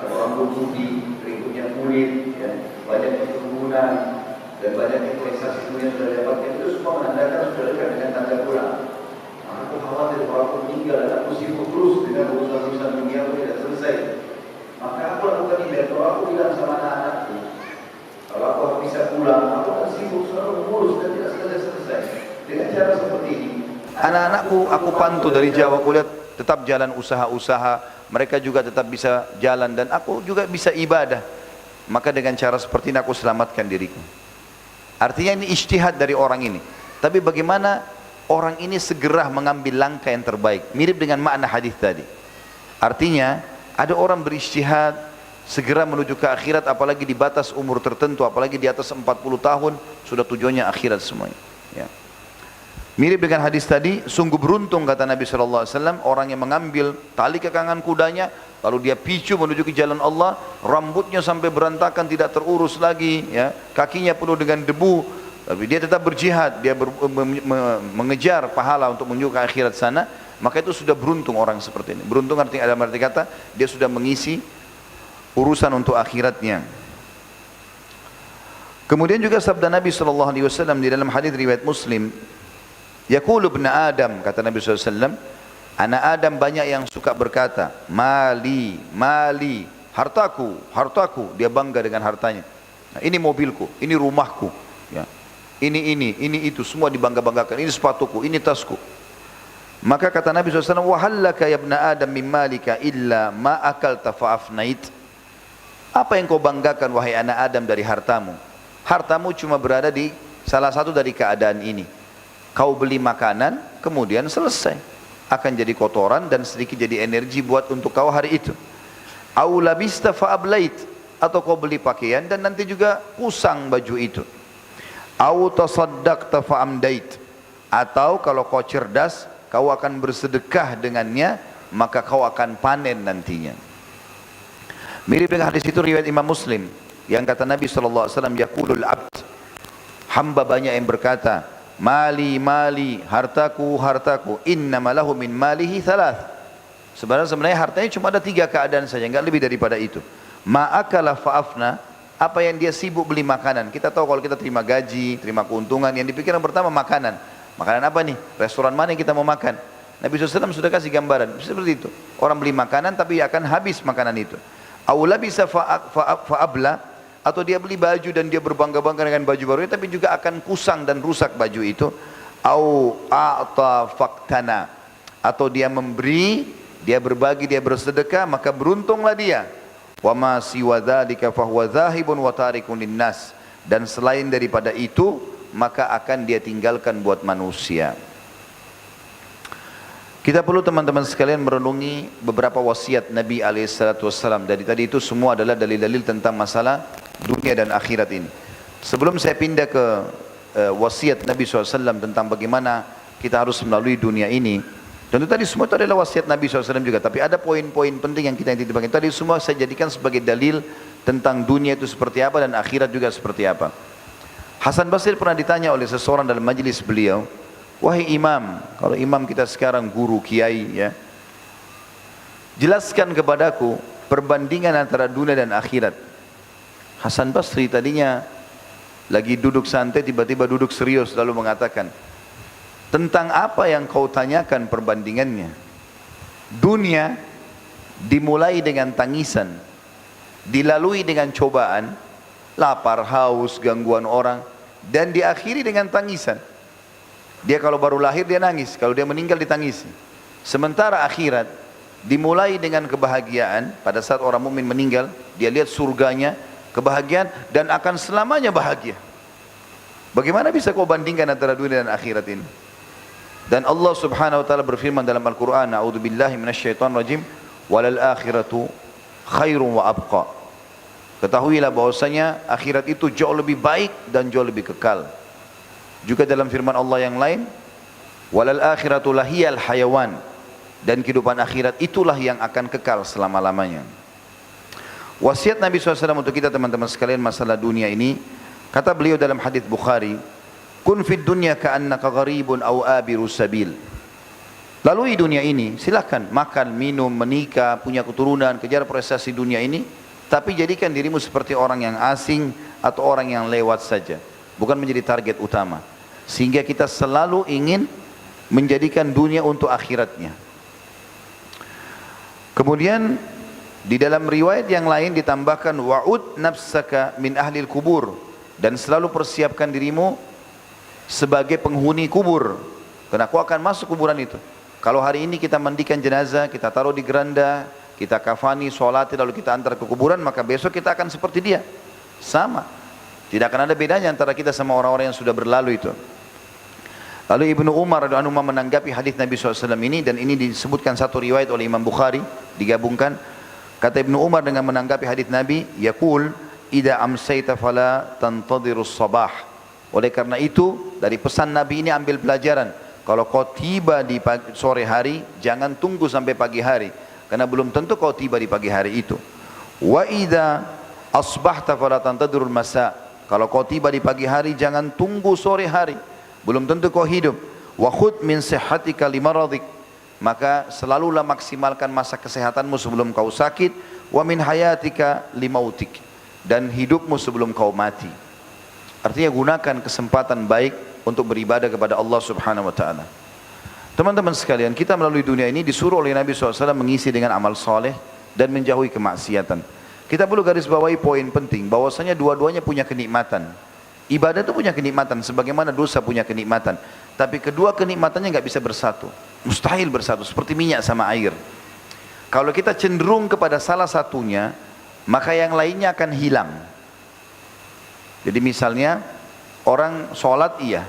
Rambut putih, rambutnya kulit, banyak keturunan dan banyak investasi yang sudah dapatkan, itu semua menandakan sudah dekat dengan tanda pulang. Aku khawatir kalau aku meninggal dan aku sibuk terus dengan urusan-urusan dunia aku tidak selesai. Maka aku lakukan ini, kalau aku bilang sama anak-anakku, kalau aku bisa pulang, aku akan sibuk selalu mengurus dan tidak selesai. Dengan cara seperti ini, anak-anakku aku pantau dari Jawa, aku lihat tetap jalan usaha-usaha, mereka juga tetap bisa jalan, dan aku juga bisa ibadah. Maka dengan cara seperti ini aku selamatkan diriku. Artinya ini ijtihad dari orang ini. Tapi bagaimana orang ini segera mengambil langkah yang terbaik, mirip dengan makna hadis tadi. Artinya ada orang berijtihad segera menuju ke akhirat, apalagi di batas umur tertentu, apalagi di atas 40 tahun sudah tujuannya akhirat semuanya, ya. Mirip dengan hadis tadi, sungguh beruntung kata Nabi SAW orang yang mengambil tali kekangan kudanya lalu dia picu menuju ke jalan Allah, rambutnya sampai berantakan tidak terurus lagi, ya, kakinya penuh dengan debu, Tapi dia tetap berjihad, dia mengejar pahala untuk menuju ke akhirat sana, maka itu sudah beruntung orang seperti ini. Beruntung artinya, ada arti kata dia sudah mengisi urusan untuk akhiratnya. Kemudian juga sabda Nabi SAW di dalam hadis riwayat Muslim, yaqulu ibnu Adam, kata Nabi SAW, anak Adam banyak yang suka berkata, mali, mali, hartaku, hartaku. Dia bangga dengan hartanya. Nah, ini mobilku, ini rumahku, ya. Ini itu semua dibangga-banggakan. Ini sepatuku, ini tasku. Maka kata Nabi SAW, wahallaka ya ibnu Adam min malika illa ma akalta fa'afnait. Apa yang kau banggakan wahai anak Adam dari hartamu? Hartamu cuma berada di salah satu dari keadaan ini. Kau beli makanan, kemudian selesai. Akan jadi kotoran dan sedikit jadi energi buat untuk kau hari itu. Au labista fa'ablait. Atau kau beli pakaian dan nanti juga kusang baju itu. Au tasaddaqta fa'amdait. Atau kalau kau cerdas, kau akan bersedekah dengannya, maka kau akan panen nantinya. Mirip dengan hadis itu riwayat Imam Muslim yang kata Nabi SAW, yaqulul abd, hamba banyak yang berkata, mali mali, hartaku hartaku, innama lahu min malihi thalath. Sebenarnya hartanya cuma ada 3 keadaan saja, enggak lebih daripada itu. Ma'akala fa'afna, apa yang dia sibuk beli makanan. Kita tahu kalau kita terima gaji, terima keuntungan, yang dipikirkan pertama makanan. Makanan apa nih? Restoran mana yang kita mau makan? Nabi SAW sudah kasih gambaran seperti itu. Orang beli makanan tapi akan habis makanan itu. Aula bisa fa'abla, atau dia beli baju dan dia berbangga-bangga dengan baju barunya, tapi juga akan kusang dan rusak baju itu. Au a'ta faktana, atau dia memberi, dia berbagi, dia bersedekah, maka beruntunglah dia. Wa ma siwa dzalika fahuwa dzahibun wa tarikun linnas, dan selain daripada itu maka akan dia tinggalkan buat manusia. Kita perlu teman-teman sekalian merenungi beberapa wasiat Nabi SAW. Dari tadi itu semua adalah dalil-dalil tentang masalah dunia dan akhirat ini. Sebelum saya pindah ke wasiat Nabi SAW tentang bagaimana kita harus melalui dunia ini, tentu tadi semua itu adalah wasiat Nabi SAW juga, tapi ada poin-poin penting yang kita titipkan. Tadi semua saya jadikan sebagai dalil tentang dunia itu seperti apa dan akhirat juga seperti apa. Hasan Basri pernah ditanya oleh seseorang dalam majelis beliau, wahai imam, kalau imam kita sekarang guru, kiai, ya, jelaskan kepadaku perbandingan antara dunia dan akhirat. Hasan Basri tadinya lagi duduk santai, tiba-tiba duduk serius lalu mengatakan, tentang apa yang kau tanyakan perbandingannya? Dunia dimulai dengan tangisan, dilalui dengan cobaan, lapar, haus, gangguan orang, dan diakhiri dengan tangisan. Dia kalau baru lahir dia nangis, kalau dia meninggal ditangisi. Sementara akhirat dimulai dengan kebahagiaan. Pada saat orang mukmin meninggal, dia lihat surganya, kebahagiaan, dan akan selamanya bahagia. Bagaimana bisa kau bandingkan antara dunia dan akhirat ini? Dan Allah Subhanahu wa taala berfirman dalam Al-Qur'an, a'udzubillahi minasyaitonir rajim, walal akhiratu khairun wa abqa. Ketahuilah bahwasanya akhirat itu jauh lebih baik dan jauh lebih kekal. Juga dalam firman Allah yang lain, walal akhiratu lahiyal hayawan, dan kehidupan akhirat itulah yang akan kekal selama-lamanya. Wasiat Nabi SAW untuk kita teman-teman sekalian masalah dunia ini, kata beliau dalam hadis Bukhari, kun fid dunya ka'annaka gharibun aw abirus sabil. Lalui dunia ini, silakan makan, minum, menikah, punya keturunan, kejar prestasi dunia ini, tapi jadikan dirimu seperti orang yang asing atau orang yang lewat saja, bukan menjadi target utama. Sehingga kita selalu ingin menjadikan dunia untuk akhiratnya. Kemudian di dalam riwayat yang lain ditambahkan wa'ud nafsaka min ahlil kubur, dan selalu persiapkan dirimu sebagai penghuni kubur, karena kau akan masuk kuburan itu. Kalau hari ini kita mandikan jenazah, kita taruh di geranda, kita kafani, sholati, lalu kita antar ke kuburan, maka besok kita akan seperti dia, sama. Tidak akan ada bedanya antara kita sama orang-orang yang sudah berlalu itu. Lalu Ibnu Umar radhiyallahu anhu menanggapi hadis Nabi SAW ini, dan ini disebutkan satu riwayat oleh Imam Bukhari, digabungkan. Kata Ibnu Umar dengan menanggapi hadis Nabi, yaqul idza amsayta fala tantadhirus sabah. Oleh karena itu, dari pesan Nabi ini ambil pelajaran, kalau kau tiba di sore hari, jangan tunggu sampai pagi hari, karena belum tentu kau tiba di pagi hari itu. Wa idza asbahta fala tantadhirul masa. Kalau kau tiba di pagi hari, jangan tunggu sore hari. Belum tentu kau hidup. Wa khudh min sihhatika limaradik. Maka selalulah maksimalkan masa kesehatanmu sebelum kau sakit. Wa min hayatika limautik. Dan hidupmu sebelum kau mati. Artinya gunakan kesempatan baik untuk beribadah kepada Allah Subhanahu wa taala. Teman-teman sekalian, kita melalui dunia ini disuruh oleh Nabi SAW mengisi dengan amal soleh dan menjauhi kemaksiatan. Kita perlu garis bawahi poin penting, bahwasanya dua-duanya punya kenikmatan. Ibadah itu punya kenikmatan, sebagaimana dosa punya kenikmatan. Tapi kedua kenikmatannya nggak bisa bersatu, mustahil bersatu, seperti minyak sama air. Kalau kita cenderung kepada salah satunya, maka yang lainnya akan hilang. Jadi misalnya orang sholat iya,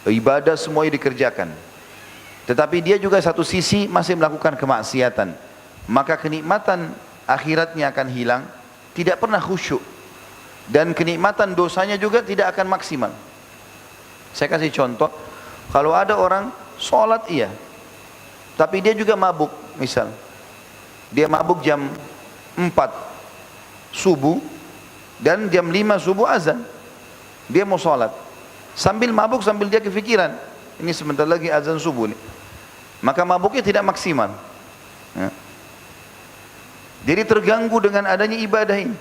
ibadah semuanya dikerjakan, tetapi dia juga satu sisi masih melakukan kemaksiatan, maka kenikmatan akhiratnya akan hilang, tidak pernah khusyuk, dan kenikmatan dosanya juga tidak akan maksimal. Saya kasih contoh, kalau ada orang sholat iya, tapi dia juga mabuk, misal dia mabuk jam 4 subuh dan jam 5 subuh azan, dia mau sholat sambil mabuk, sambil dia kepikiran ini sebentar lagi azan subuh nih, maka mabuknya tidak maksimal ya. Jadi terganggu dengan adanya ibadah ini.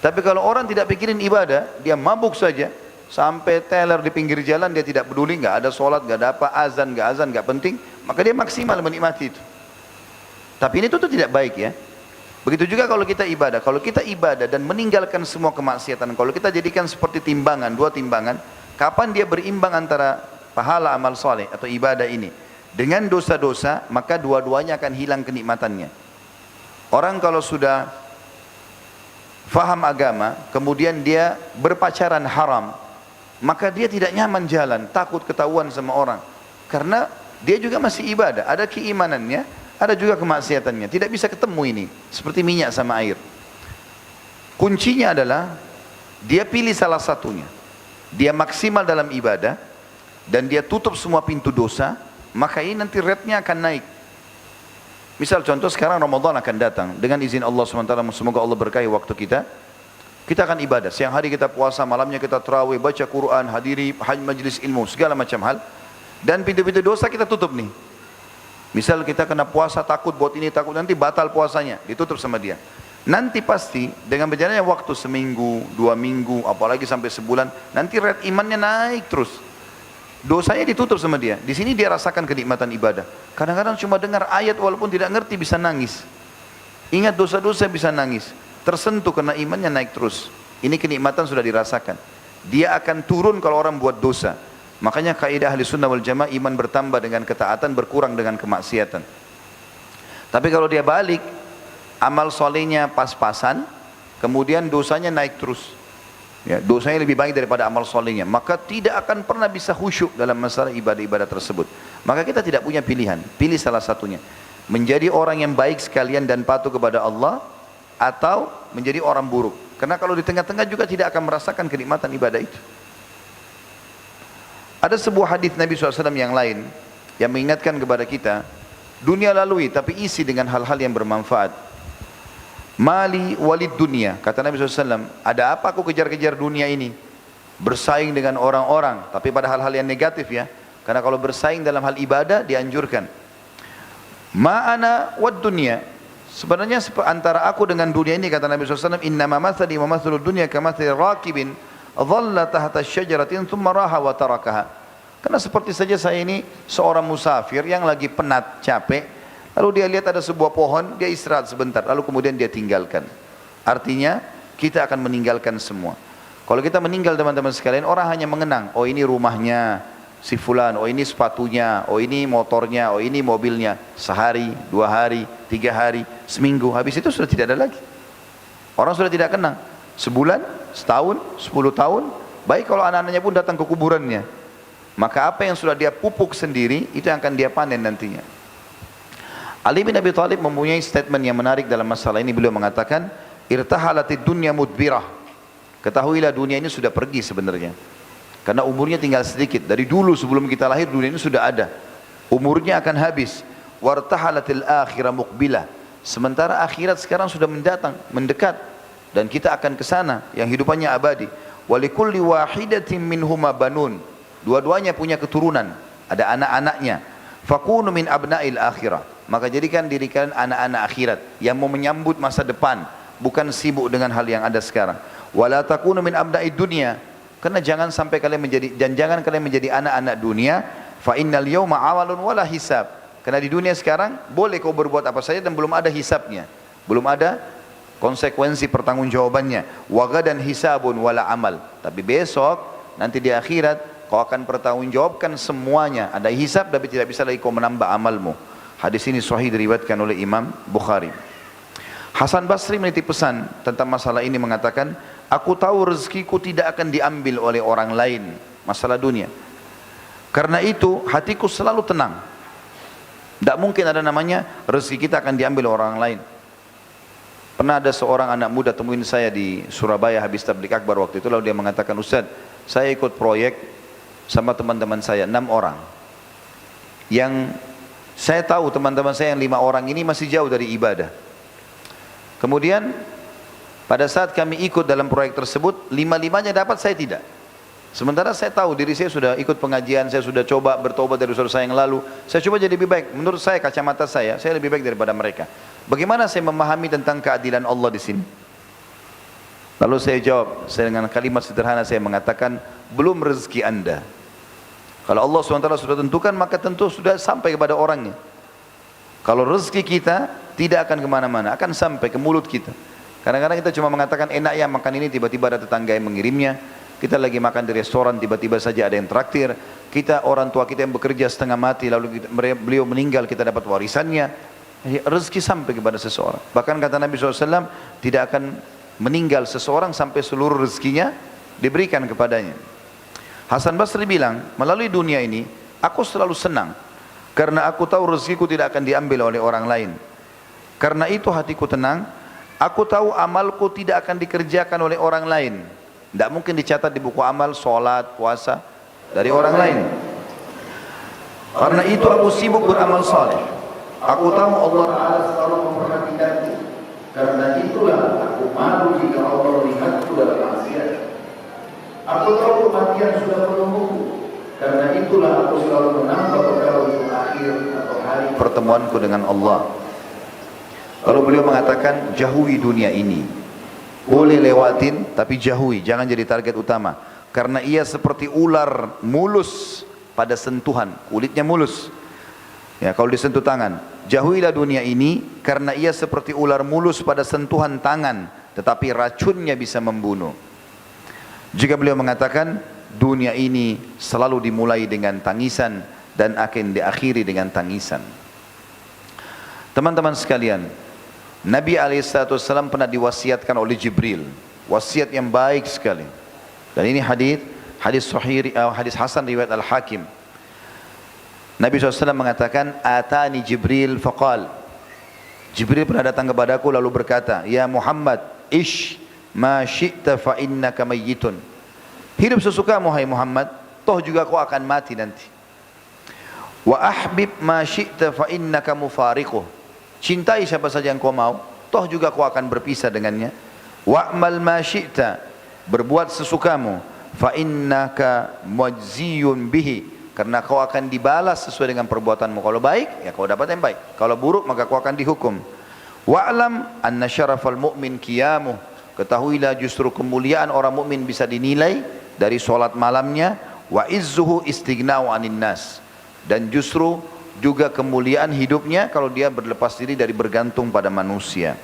Tapi kalau orang tidak pikirin ibadah, dia mabuk saja, sampai teler di pinggir jalan, dia tidak peduli, nggak ada sholat, nggak ada apa, azan, nggak penting, maka dia maksimal menikmati itu. Tapi ini tuh tidak baik ya. Begitu juga kalau kita ibadah dan meninggalkan semua kemaksiatan, kalau kita jadikan seperti timbangan, dua timbangan, kapan dia berimbang antara pahala amal soleh atau ibadah ini dengan dosa-dosa, maka dua-duanya akan hilang kenikmatannya. Orang kalau sudah faham agama, kemudian dia berpacaran haram, maka dia tidak nyaman jalan, takut ketahuan sama orang. Karena dia juga masih ibadah, ada keimanannya, ada juga kemaksiatannya. Tidak bisa ketemu ini, seperti minyak sama air. Kuncinya adalah, dia pilih salah satunya. Dia maksimal dalam ibadah, dan dia tutup semua pintu dosa, maka ini nanti rate-nya akan naik. Misal contoh sekarang Ramadan akan datang, dengan izin Allah SWT, semoga Allah berkahi waktu kita akan ibadah, siang hari kita puasa, malamnya kita tarawih, baca Quran, hadiri majlis ilmu, segala macam hal, dan pintu-pintu dosa kita tutup nih. Misal kita kena puasa, takut buat ini, takut nanti batal puasanya, ditutup sama dia. Nanti pasti dengan berjalannya waktu seminggu, 2 minggu, apalagi sampai sebulan, nanti rate imannya naik terus. Dosanya ditutup sama dia. Di sini dia rasakan kenikmatan ibadah. Kadang-kadang cuma dengar ayat walaupun tidak ngerti bisa nangis. Ingat dosa-dosa bisa nangis. Tersentuh karena imannya naik terus. Ini kenikmatan sudah dirasakan. Dia akan turun kalau orang buat dosa. Makanya kaidah ahli sunnah wal jamaah, iman bertambah dengan ketaatan, berkurang dengan kemaksiatan. Tapi kalau dia balik, amal solehnya pas-pasan, kemudian dosanya naik terus. Ya, dosanya lebih baik daripada amal solehnya, maka tidak akan pernah bisa khusyuk dalam masalah ibadah-ibadah tersebut. Maka kita tidak punya pilihan, pilih salah satunya. Menjadi orang yang baik sekalian dan patuh kepada Allah, atau menjadi orang buruk. Karena kalau di tengah-tengah juga tidak akan merasakan kenikmatan ibadah itu. Ada sebuah hadis Nabi SAW yang lain, yang mengingatkan kepada kita, dunia lalui tapi isi dengan hal-hal yang bermanfaat. Mali walid dunia, kata Nabi SAW, ada apa aku kejar-kejar dunia ini? Bersaing dengan orang-orang, tapi pada hal-hal yang negatif ya. Karena kalau bersaing dalam hal ibadah dianjurkan. Ma'ana wad dunia, sebenarnya antara aku dengan dunia ini, kata Nabi SAW, innama mathali wa mathalud dunia kamathali rakibin dhalla tahta syajaratin thumma raha wa tarakaha. Karena seperti saja saya ini seorang musafir yang lagi penat, capek, lalu dia lihat ada sebuah pohon, dia istirahat sebentar, lalu kemudian dia tinggalkan. Artinya kita akan meninggalkan semua. Kalau kita meninggal teman-teman sekalian, orang hanya mengenang, oh ini rumahnya si fulan, oh ini sepatunya, oh ini motornya, oh ini mobilnya. Sehari, 2 hari, 3 hari, seminggu, habis itu sudah tidak ada lagi. Orang sudah tidak kenang. Sebulan, setahun, 10 tahun, baik kalau anak-anaknya pun datang ke kuburannya. Maka apa yang sudah dia pupuk sendiri, itu yang akan dia panen nantinya. Ali bin Abi Thalib mempunyai statement yang menarik dalam masalah ini. Beliau mengatakan, irtahalatid dunya mudbirah. Ketahuilah dunia ini sudah pergi sebenarnya. Karena umurnya tinggal sedikit. Dari dulu sebelum kita lahir dunia ini sudah ada. Umurnya akan habis. Wartahalatil akhirah muqbilah. Sementara akhirat sekarang sudah mendatang, mendekat. dan kita akan ke sana yang hidupannya abadi. Walikulli wahidatin minhuma banun. Dua-duanya punya keturunan, ada anak-anaknya. Fakunu min abna'il akhirah. Maka jadikan diri kalian anak-anak akhirat yang mau menyambut masa depan, bukan sibuk dengan hal yang ada sekarang. Wala takunu min abna'id dunya. Karena jangan sampai kalian menjadi, dan jangan kalian menjadi anak-anak dunia. Fa innal yawma awalun wala hisab. Karena di dunia sekarang boleh kau berbuat apa saja dan belum ada hisabnya, belum ada konsekuensi pertanggungjawabannya. Wa gadan hisabun wala amal. Tapi besok nanti di akhirat kau akan pertanggungjawabkan semuanya. Ada hisab tapi tidak bisa lagi kau menambah amalmu. Hadis ini sahih diriwayatkan oleh Imam Bukhari. Hasan Basri menitip pesan tentang masalah ini mengatakan, aku tahu rezekiku tidak akan diambil oleh orang lain, masalah dunia. Karena itu hatiku selalu tenang. Tidak mungkin ada namanya rezeki kita akan diambil orang lain. Pernah ada seorang anak muda temuin saya di Surabaya habis tablik akbar waktu itu, lalu dia mengatakan, Ustaz, saya ikut proyek sama teman-teman saya 6 orang. Yang saya tahu teman-teman saya yang 5 orang ini masih jauh dari ibadah. Kemudian pada saat kami ikut dalam proyek tersebut, 5-5-nya dapat, saya tidak. Sementara saya tahu diri saya sudah ikut pengajian, saya sudah coba bertobat dari dosa saya yang lalu, saya coba jadi lebih baik. Menurut saya, kacamata saya lebih baik daripada mereka. Bagaimana saya memahami tentang keadilan Allah di sini? Lalu saya jawab, saya dengan kalimat sederhana saya mengatakan, belum rezeki Anda. Kalau Allah SWT sudah tentukan, maka tentu sudah sampai kepada orangnya. Kalau rezeki kita tidak akan kemana-mana, akan sampai ke mulut kita. Kadang-kadang kita cuma mengatakan enak ya makan ini, tiba-tiba ada tetangga yang mengirimnya. Kita lagi makan di restoran, tiba-tiba saja ada yang traktir. Kita, orang tua kita yang bekerja setengah mati, lalu beliau meninggal, kita dapat warisannya. Rezeki sampai kepada seseorang. Bahkan kata Nabi SAW, tidak akan meninggal seseorang sampai seluruh rezekinya diberikan kepadanya. Hasan Basri bilang, melalui dunia ini, aku selalu senang. Karena aku tahu rezekiku tidak akan diambil oleh orang lain. Karena itu hatiku tenang. Aku tahu amalku tidak akan dikerjakan oleh orang lain. Tidak mungkin dicatat di buku amal, sholat, puasa dari orang lain. Karena itu aku sibuk beramal saleh. Aku tahu Allah Ta'ala selalu memperhatikanku. Karena itulah aku malu jika Allah melihatku dalam maksiat. Aku tahu kematian sudah menungguku. Karena itulah aku selalu menambah bekal untuk akhir atau hari pertemuanku dengan Allah. Lalu beliau mengatakan, jauhi dunia ini. Boleh lewatin, tapi jauhi, jangan jadi target utama. Karena ia seperti ular mulus pada sentuhan, kulitnya mulus. Ya, kalau disentuh tangan. Jauhilah dunia ini, karena ia seperti ular mulus pada sentuhan tangan, tetapi racunnya bisa membunuh. Jika beliau mengatakan, dunia ini selalu dimulai dengan tangisan dan akan diakhiri dengan tangisan. Teman-teman sekalian, Nabi SAW pernah diwasiatkan oleh Jibril, wasiat yang baik sekali. Dan ini hadis sahih, hadis hasan riwayat Al-Hakim. Nabi SAW mengatakan, atani Jibril faqal. Jibril pernah datang kepadaku lalu berkata, ya Muhammad, ish ma syi'ta fa innaka mayyitun. Hidup sesukamu hai Muhammad, toh juga kau akan mati nanti. Wa ahbib ma syi'ta fa innaka mufariquh. Cintai siapa saja yang kau mau, toh juga kau akan berpisah dengannya. Wa'mal ma syi'ta, berbuat sesukamu, fa innaka mujziyun bihi, karena kau akan dibalas sesuai dengan perbuatanmu. Kalau baik, ya kau dapat yang baik. Kalau buruk, maka kau akan dihukum. Wa'lam anna syarafal mu'min qiyamuh, ketahuilah justru kemuliaan orang mukmin bisa dinilai dari solat malamnya. Wa izzuhu istighna'u 'anil nas, dan justru juga kemuliaan hidupnya kalau dia berlepas diri dari bergantung pada manusia.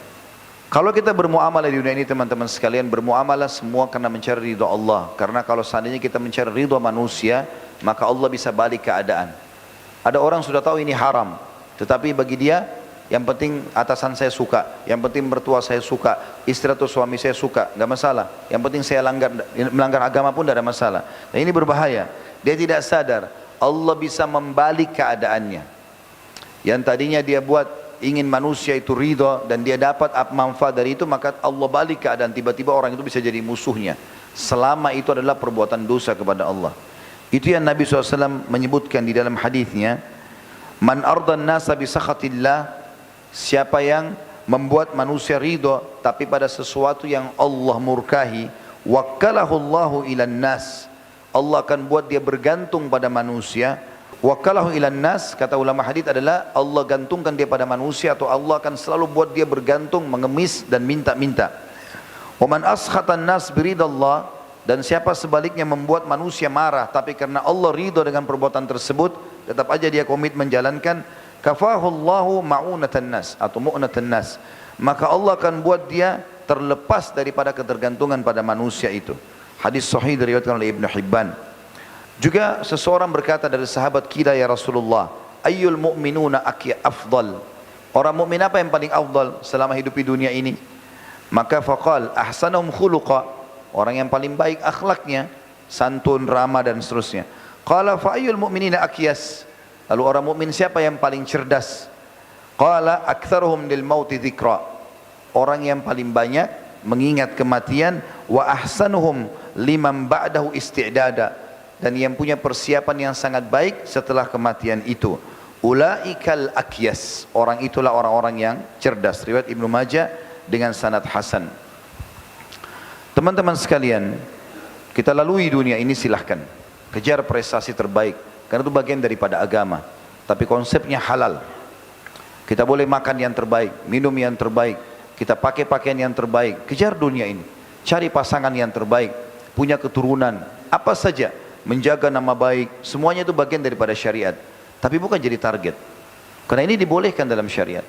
Kalau kita bermuamalah di dunia ini teman-teman sekalian, bermuamalah semua karena mencari ridha Allah. Karena kalau seandainya kita mencari ridha manusia, maka Allah bisa balik keadaan. Ada orang sudah tahu ini haram, tetapi bagi dia yang penting atasan saya suka, yang penting mertua saya suka, istri atau suami saya suka, nggak masalah. Yang penting saya melanggar agama pun tidak ada masalah. Dan ini berbahaya. Dia tidak sadar Allah bisa membalik keadaannya. Yang tadinya dia buat ingin manusia itu ridha dan dia dapat manfaat dari itu, maka Allah balik keadaan, tiba-tiba orang itu bisa jadi musuhnya. Selama itu adalah perbuatan dosa kepada Allah. Itu yang Nabi SAW menyebutkan di dalam hadisnya, man ardan nasa bi sakhatillah, siapa yang membuat manusia ridho, tapi pada sesuatu yang Allah murkahi, wakkalahu Allahu ilan nas, Allah akan buat dia bergantung pada manusia. Wakkalahu ilan nas, kata ulama hadis adalah Allah gantungkan dia pada manusia, atau Allah akan selalu buat dia bergantung, mengemis dan minta-minta. Wa man askhatan nas biridallah, dan siapa sebaliknya membuat manusia marah tapi karena Allah ridho dengan perbuatan tersebut, tetap aja dia komit menjalankan, kafahullahu ma'unatan nas atau mu'natan nas, maka Allah akan buat dia terlepas daripada ketergantungan pada manusia itu. Hadis sahih diriwayatkan oleh Ibnu Hibban. Juga seseorang berkata dari sahabat, "Qila ya Rasulullah, ayyul mu'minuna afdal?" Orang mukmin apa yang paling afdal selama hidup di dunia ini? Maka faqal ahsanuhum khuluqa, orang yang paling baik akhlaknya, santun, ramah dan seterusnya. Qala fa ayyul mu'minina akyas? Lalu orang mukmin siapa yang paling cerdas? Qala aktsaruhum lil mauti dzikra, orang yang paling banyak mengingat kematian, wa ahsanuhum liman ba'dahu isti'dada, dan yang punya persiapan yang sangat baik setelah kematian itu. Ulaikal akyas, orang itulah orang-orang yang cerdas. Riwayat Ibnu Majah dengan sanad hasan. Teman-teman sekalian, kita lalui dunia ini silahkan, kejar prestasi terbaik, karena itu bagian daripada agama, tapi konsepnya halal. Kita boleh makan yang terbaik, minum yang terbaik, kita pakai pakaian yang terbaik, kejar dunia ini, cari pasangan yang terbaik, punya keturunan, apa saja, menjaga nama baik, semuanya itu bagian daripada syariat, tapi bukan jadi target, karena ini dibolehkan dalam syariat.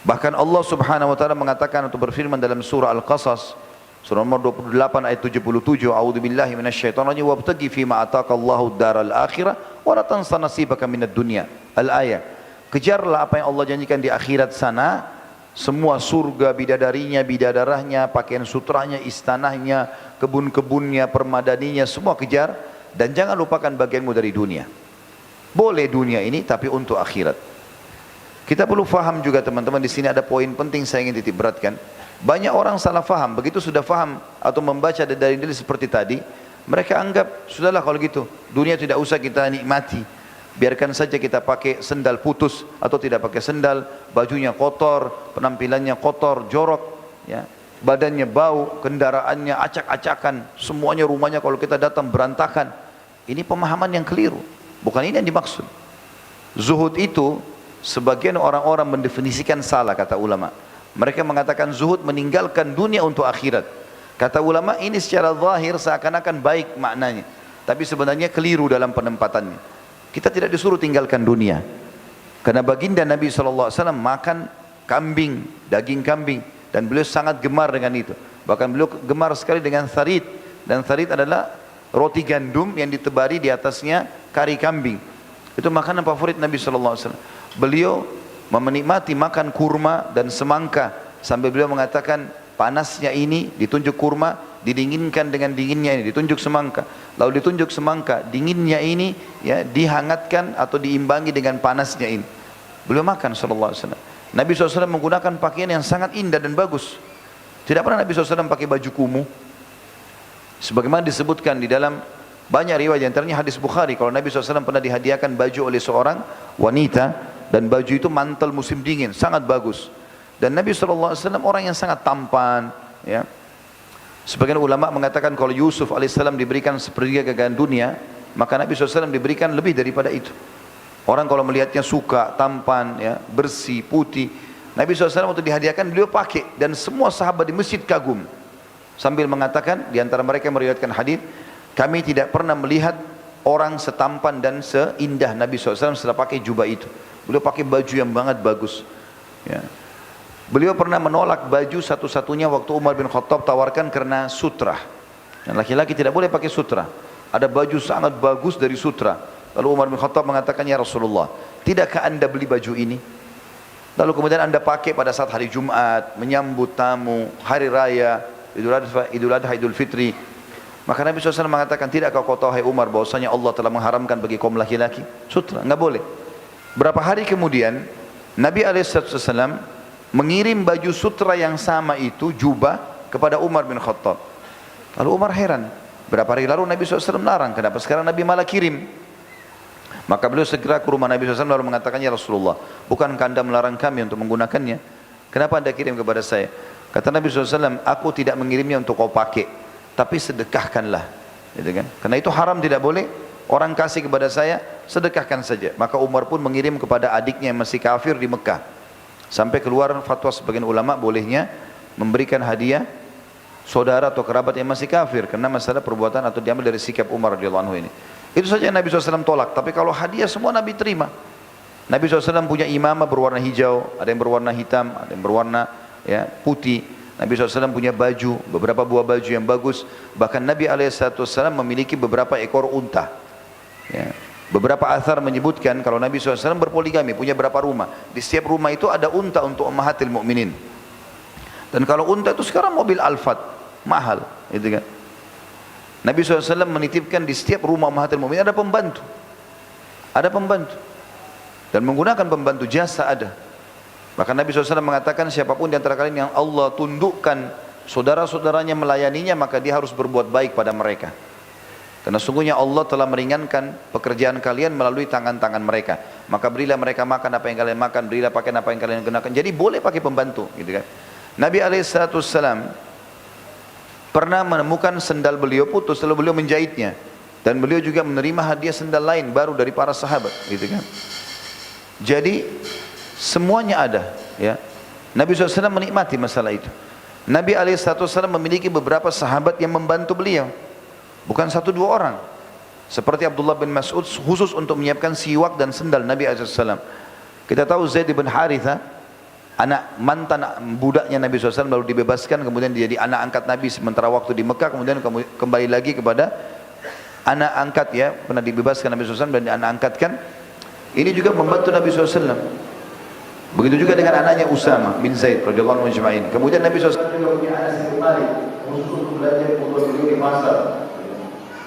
Bahkan Allah subhanahu wa ta'ala mengatakan atau berfirman dalam surah Al-Qasas, surah nomor 28 ayat 77, a'udzubillahi minasyaitonirrajim, wabtaghi fima ataqallahu daral akhirah wa la tansa nasibaka minad dunya. Al-ayah. Kejarlah apa yang Allah janjikan di akhirat sana, semua surga, bidadarinya, bidadarahnya, pakaian sutranya, istanahnya, kebun-kebunnya, permadaninya, semua kejar, dan jangan lupakan bagianmu dari dunia. Boleh dunia ini tapi untuk akhirat. Kita perlu faham juga teman-teman, di sini ada poin penting saya ingin titik beratkan. Banyak orang salah faham, begitu sudah faham atau membaca dari dalil seperti tadi, mereka anggap sudahlah kalau gitu, dunia tidak usah kita nikmati, biarkan saja kita pakai sendal putus atau tidak pakai sendal, bajunya kotor, penampilannya kotor, jorok, ya, badannya bau, kendaraannya acak-acakan, semuanya rumahnya kalau kita datang berantakan. Ini pemahaman yang keliru, bukan ini yang dimaksud. Zuhud itu sebagian orang-orang mendefinisikan salah, kata ulama. Mereka mengatakan zuhud meninggalkan dunia untuk akhirat. Kata ulama ini secara zahir seakan-akan baik maknanya, tapi sebenarnya keliru dalam penempatannya. Kita tidak disuruh tinggalkan dunia, karena baginda Nabi SAW makan kambing, daging kambing, dan beliau sangat gemar dengan itu. Bahkan beliau gemar sekali dengan tharid, dan tharid adalah roti gandum yang ditebari di atasnya kari kambing. Itu makanan favorit Nabi SAW. Beliau menikmati makan kurma dan semangka, sambil beliau mengatakan panasnya ini ditunjuk kurma, didinginkan dengan dinginnya ini ditunjuk semangka, lalu ditunjuk semangka, dinginnya ini ya dihangatkan atau diimbangi dengan panasnya ini. Beliau makan SAW. Nabi SAW menggunakan pakaian yang sangat indah dan bagus. Tidak pernah Nabi SAW pakai baju kumuh, sebagaimana disebutkan di dalam banyak riwayat, antaranya hadis Bukhari, kalau Nabi SAW pernah dihadiahkan baju oleh seorang wanita, dan baju itu mantel musim dingin, sangat bagus. Dan Nabi SAW orang yang sangat tampan, ya. Sebagian ulama mengatakan kalau Yusuf alaihissalam diberikan sepertiga kekayaan dunia, maka Nabi SAW diberikan lebih daripada itu. Orang kalau melihatnya suka, tampan, ya, bersih, putih, Nabi SAW untuk dihadiahkan beliau pakai, dan semua sahabat di masjid kagum, sambil mengatakan, di antara mereka yang meriwayatkan hadis, kami tidak pernah melihat orang setampan dan seindah Nabi SAW setelah pakai jubah itu. Beliau pakai baju yang sangat bagus, ya. Beliau pernah menolak baju satu-satunya waktu Umar bin Khattab tawarkan karena sutra. Dan laki-laki tidak boleh pakai sutra. Ada baju sangat bagus dari sutra. Lalu Umar bin Khattab mengatakan, ya Rasulullah, tidakkah anda beli baju ini? Lalu kemudian anda pakai pada saat hari Jumat, menyambut tamu, hari raya, Idul Adha, Idul Fitri. Maka Nabi SAW mengatakan, tidakkah kau tahu hai Umar bahwasanya Allah telah mengharamkan bagi kaum laki-laki sutra? Enggak boleh. Berapa hari kemudian Nabi SAW mengirim baju sutra yang sama itu, jubah, kepada Umar bin Khattab. Lalu Umar heran, berapa hari lalu Nabi SAW larang, kenapa sekarang Nabi malah kirim? Maka beliau segera ke rumah Nabi SAW lalu mengatakan, ya Rasulullah, bukankah anda melarang kami untuk menggunakannya? Kenapa anda kirim kepada saya? Kata Nabi SAW, aku tidak mengirimnya untuk kau pakai, tapi sedekahkanlah. Gitu kan? Karena itu haram, tidak boleh. Orang kasih kepada saya, sedekahkan saja. Maka Umar pun mengirim kepada adiknya yang masih kafir di Mekah. Sampai keluar fatwa sebagian ulama bolehnya memberikan hadiah saudara atau kerabat yang masih kafir, karena masalah perbuatan atau diambil dari sikap Umar radhiyallahu anhu ini. Itu saja yang Nabi SAW tolak. Tapi kalau hadiah semua Nabi terima. Nabi SAW punya imamah berwarna hijau, ada yang berwarna hitam, ada yang berwarna putih. Nabi SAW punya baju, beberapa buah baju yang bagus. Bahkan Nabi SAW memiliki beberapa ekor unta. Ya. Beberapa athar menyebutkan kalau Nabi SAW berpoligami, punya berapa rumah. Di setiap rumah itu ada unta untuk ummahatil mukminin. Dan kalau unta itu sekarang mobil Alphard, mahal. Gitu kan. Nabi SAW menitipkan di setiap rumah ummahatil mukminin ada pembantu. Ada pembantu. Dan menggunakan pembantu jasa ada. Bahkan Nabi SAW mengatakan siapapun di antara kalian yang Allah tundukkan saudara-saudaranya melayaninya, maka dia harus berbuat baik pada mereka. Karena sungguhnya Allah telah meringankan pekerjaan kalian melalui tangan-tangan mereka. Maka berilah mereka makan apa yang kalian makan, berilah pakaian apa yang kalian gunakan. Jadi boleh pakai pembantu, gitu kan. Nabi SAW pernah menemukan sendal beliau putus, lalu beliau menjahitnya. Dan beliau juga menerima hadiah sendal lain baru dari para sahabat, gitu kan. Jadi semuanya ada, ya. Nabi SAW menikmati masalah itu. Nabi SAW memiliki beberapa sahabat yang membantu beliau, bukan satu dua orang. Seperti Abdullah bin Mas'ud khusus untuk menyiapkan siwak dan sendal Nabi SAW. Kita tahu Zaid bin Haritha, anak mantan budaknya Nabi SAW, lalu dibebaskan, kemudian dia jadi anak angkat Nabi sementara waktu di Mekah, kemudian kembali lagi kepada anak angkat, ya, pernah dibebaskan Nabi SAW dan anak angkatkan. Ini juga membantu Nabi SAW. Begitu juga dengan anaknya Usama bin Zaid radhiyallahu anhu ajma'in. Kemudian Nabi SAW juga punya Anas bin Malik, khusus untuk belajar untuk beliau di pasar.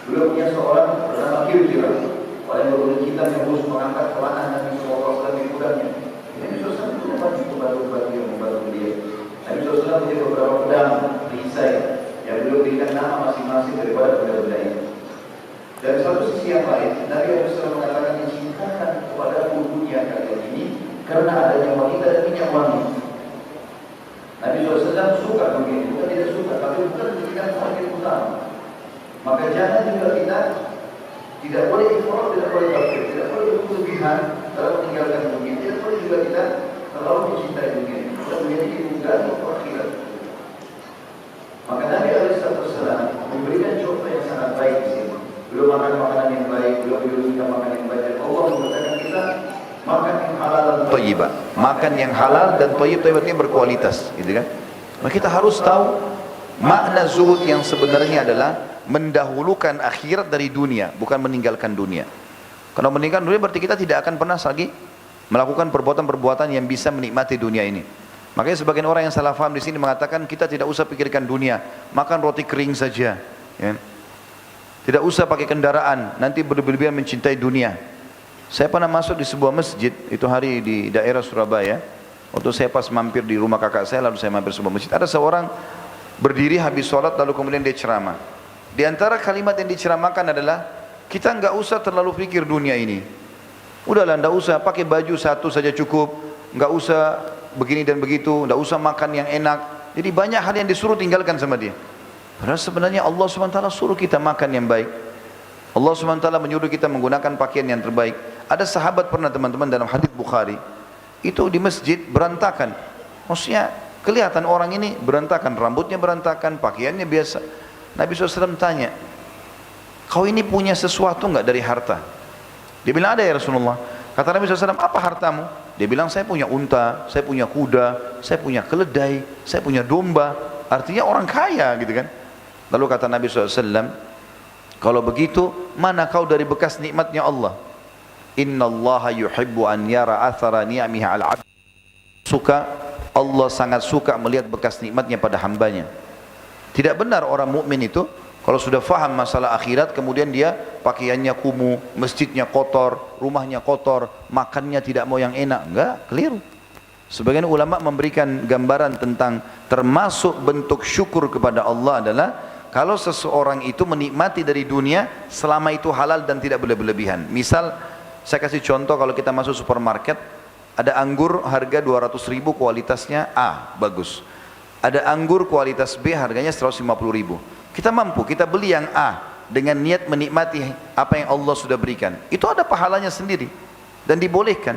Beliau punya seorang bernama Kirkira, orang yang berbunyi kitab yang khusus mengangkat kelana Nabi SAW di budaknya. Nabi SAW punya banyak pembantu-pembantu yang membantu beliau. Nabi SAW punya beberapa pedang perisai yang beliau berikan nama masing-masing daripada benda-benda ini. Dari satu sisi yang lain, Nabi SAW mengatakan, cintakan kepada dunia kalian ini karena adanya wanita dan minyak wangi. Nabi SAW suka begini, bukan tidak suka, tapi bukan menjadikan target utama. Maka jangan juga kita tidak boleh ifrat, tidak boleh kafir, tidak boleh berlebihan dalam meninggalkan dunia. Tidak boleh juga kita terlalu mencintai dunia. Kita memiliki unggahan untuk akhirat. Maka Nabi SAW memberikan contoh yang sangat baik di sini. Beliau makan makanan yang baik, beliau juga makan yang baik. Dan Allah mengatakan kita makan yang halal dan thayyibah. Makan yang halal dan thayyib, ini berkualitas, gitu kan? Maka kita harus tahu makna zuhud yang sebenarnya adalah mendahulukan akhirat dari dunia, bukan meninggalkan dunia. Kalau meninggalkan dunia berarti kita tidak akan pernah lagi melakukan perbuatan-perbuatan yang bisa menikmati dunia ini. Makanya sebagian orang yang salah faham di sini mengatakan kita tidak usah pikirkan dunia, makan roti kering saja, ya. Tidak usah pakai kendaraan, nanti berlebihan mencintai dunia. Saya pernah masuk di sebuah masjid, itu hari di daerah Surabaya. Waktu saya pas mampir di rumah kakak saya, lalu saya mampir sebuah masjid. Ada seorang berdiri habis sholat, lalu kemudian dia ceramah. Di antara kalimat yang diceramahkan adalah, kita nggak usah terlalu pikir dunia ini. Udahlah, nggak usah pakai baju satu saja cukup, nggak usah begini dan begitu, nggak usah makan yang enak. Jadi banyak hal yang disuruh tinggalkan sama dia. Padahal sebenarnya Allah SWT suruh kita makan yang baik. Allah SWT menyuruh kita menggunakan pakaian yang terbaik. Ada sahabat pernah teman-teman dalam hadits Bukhari, itu di masjid berantakan. Maksudnya kelihatan orang ini berantakan, rambutnya berantakan, pakaiannya biasa. Nabi SAW tanya, kau ini punya sesuatu enggak dari harta? Dia bilang ada ya Rasulullah. Kata Nabi SAW, apa hartamu? Dia bilang saya punya unta, saya punya kuda, saya punya keledai, saya punya domba. Artinya orang kaya, gitu kan. Lalu kata Nabi SAW, kalau begitu mana kau dari bekas nikmatnya Allah? Innallaha yuhibbu an yara athara ni'amihi ala 'abd. Allah sangat suka melihat bekas nikmatnya pada hambanya. Tidak benar orang mukmin itu kalau sudah faham masalah akhirat kemudian dia pakaiannya kumuh, masjidnya kotor, rumahnya kotor, makannya tidak mau yang enak. Enggak, keliru. Sebagian ulama memberikan gambaran tentang termasuk bentuk syukur kepada Allah adalah kalau seseorang itu menikmati dari dunia selama itu halal dan tidak berlebihan. Misal saya kasih contoh, kalau kita masuk supermarket, Ada anggur harga 200.000 kualitasnya A, bagus. Ada anggur kualitas B harganya 150.000. Kita mampu, kita beli yang A dengan niat menikmati apa yang Allah sudah berikan. Itu ada pahalanya sendiri dan dibolehkan.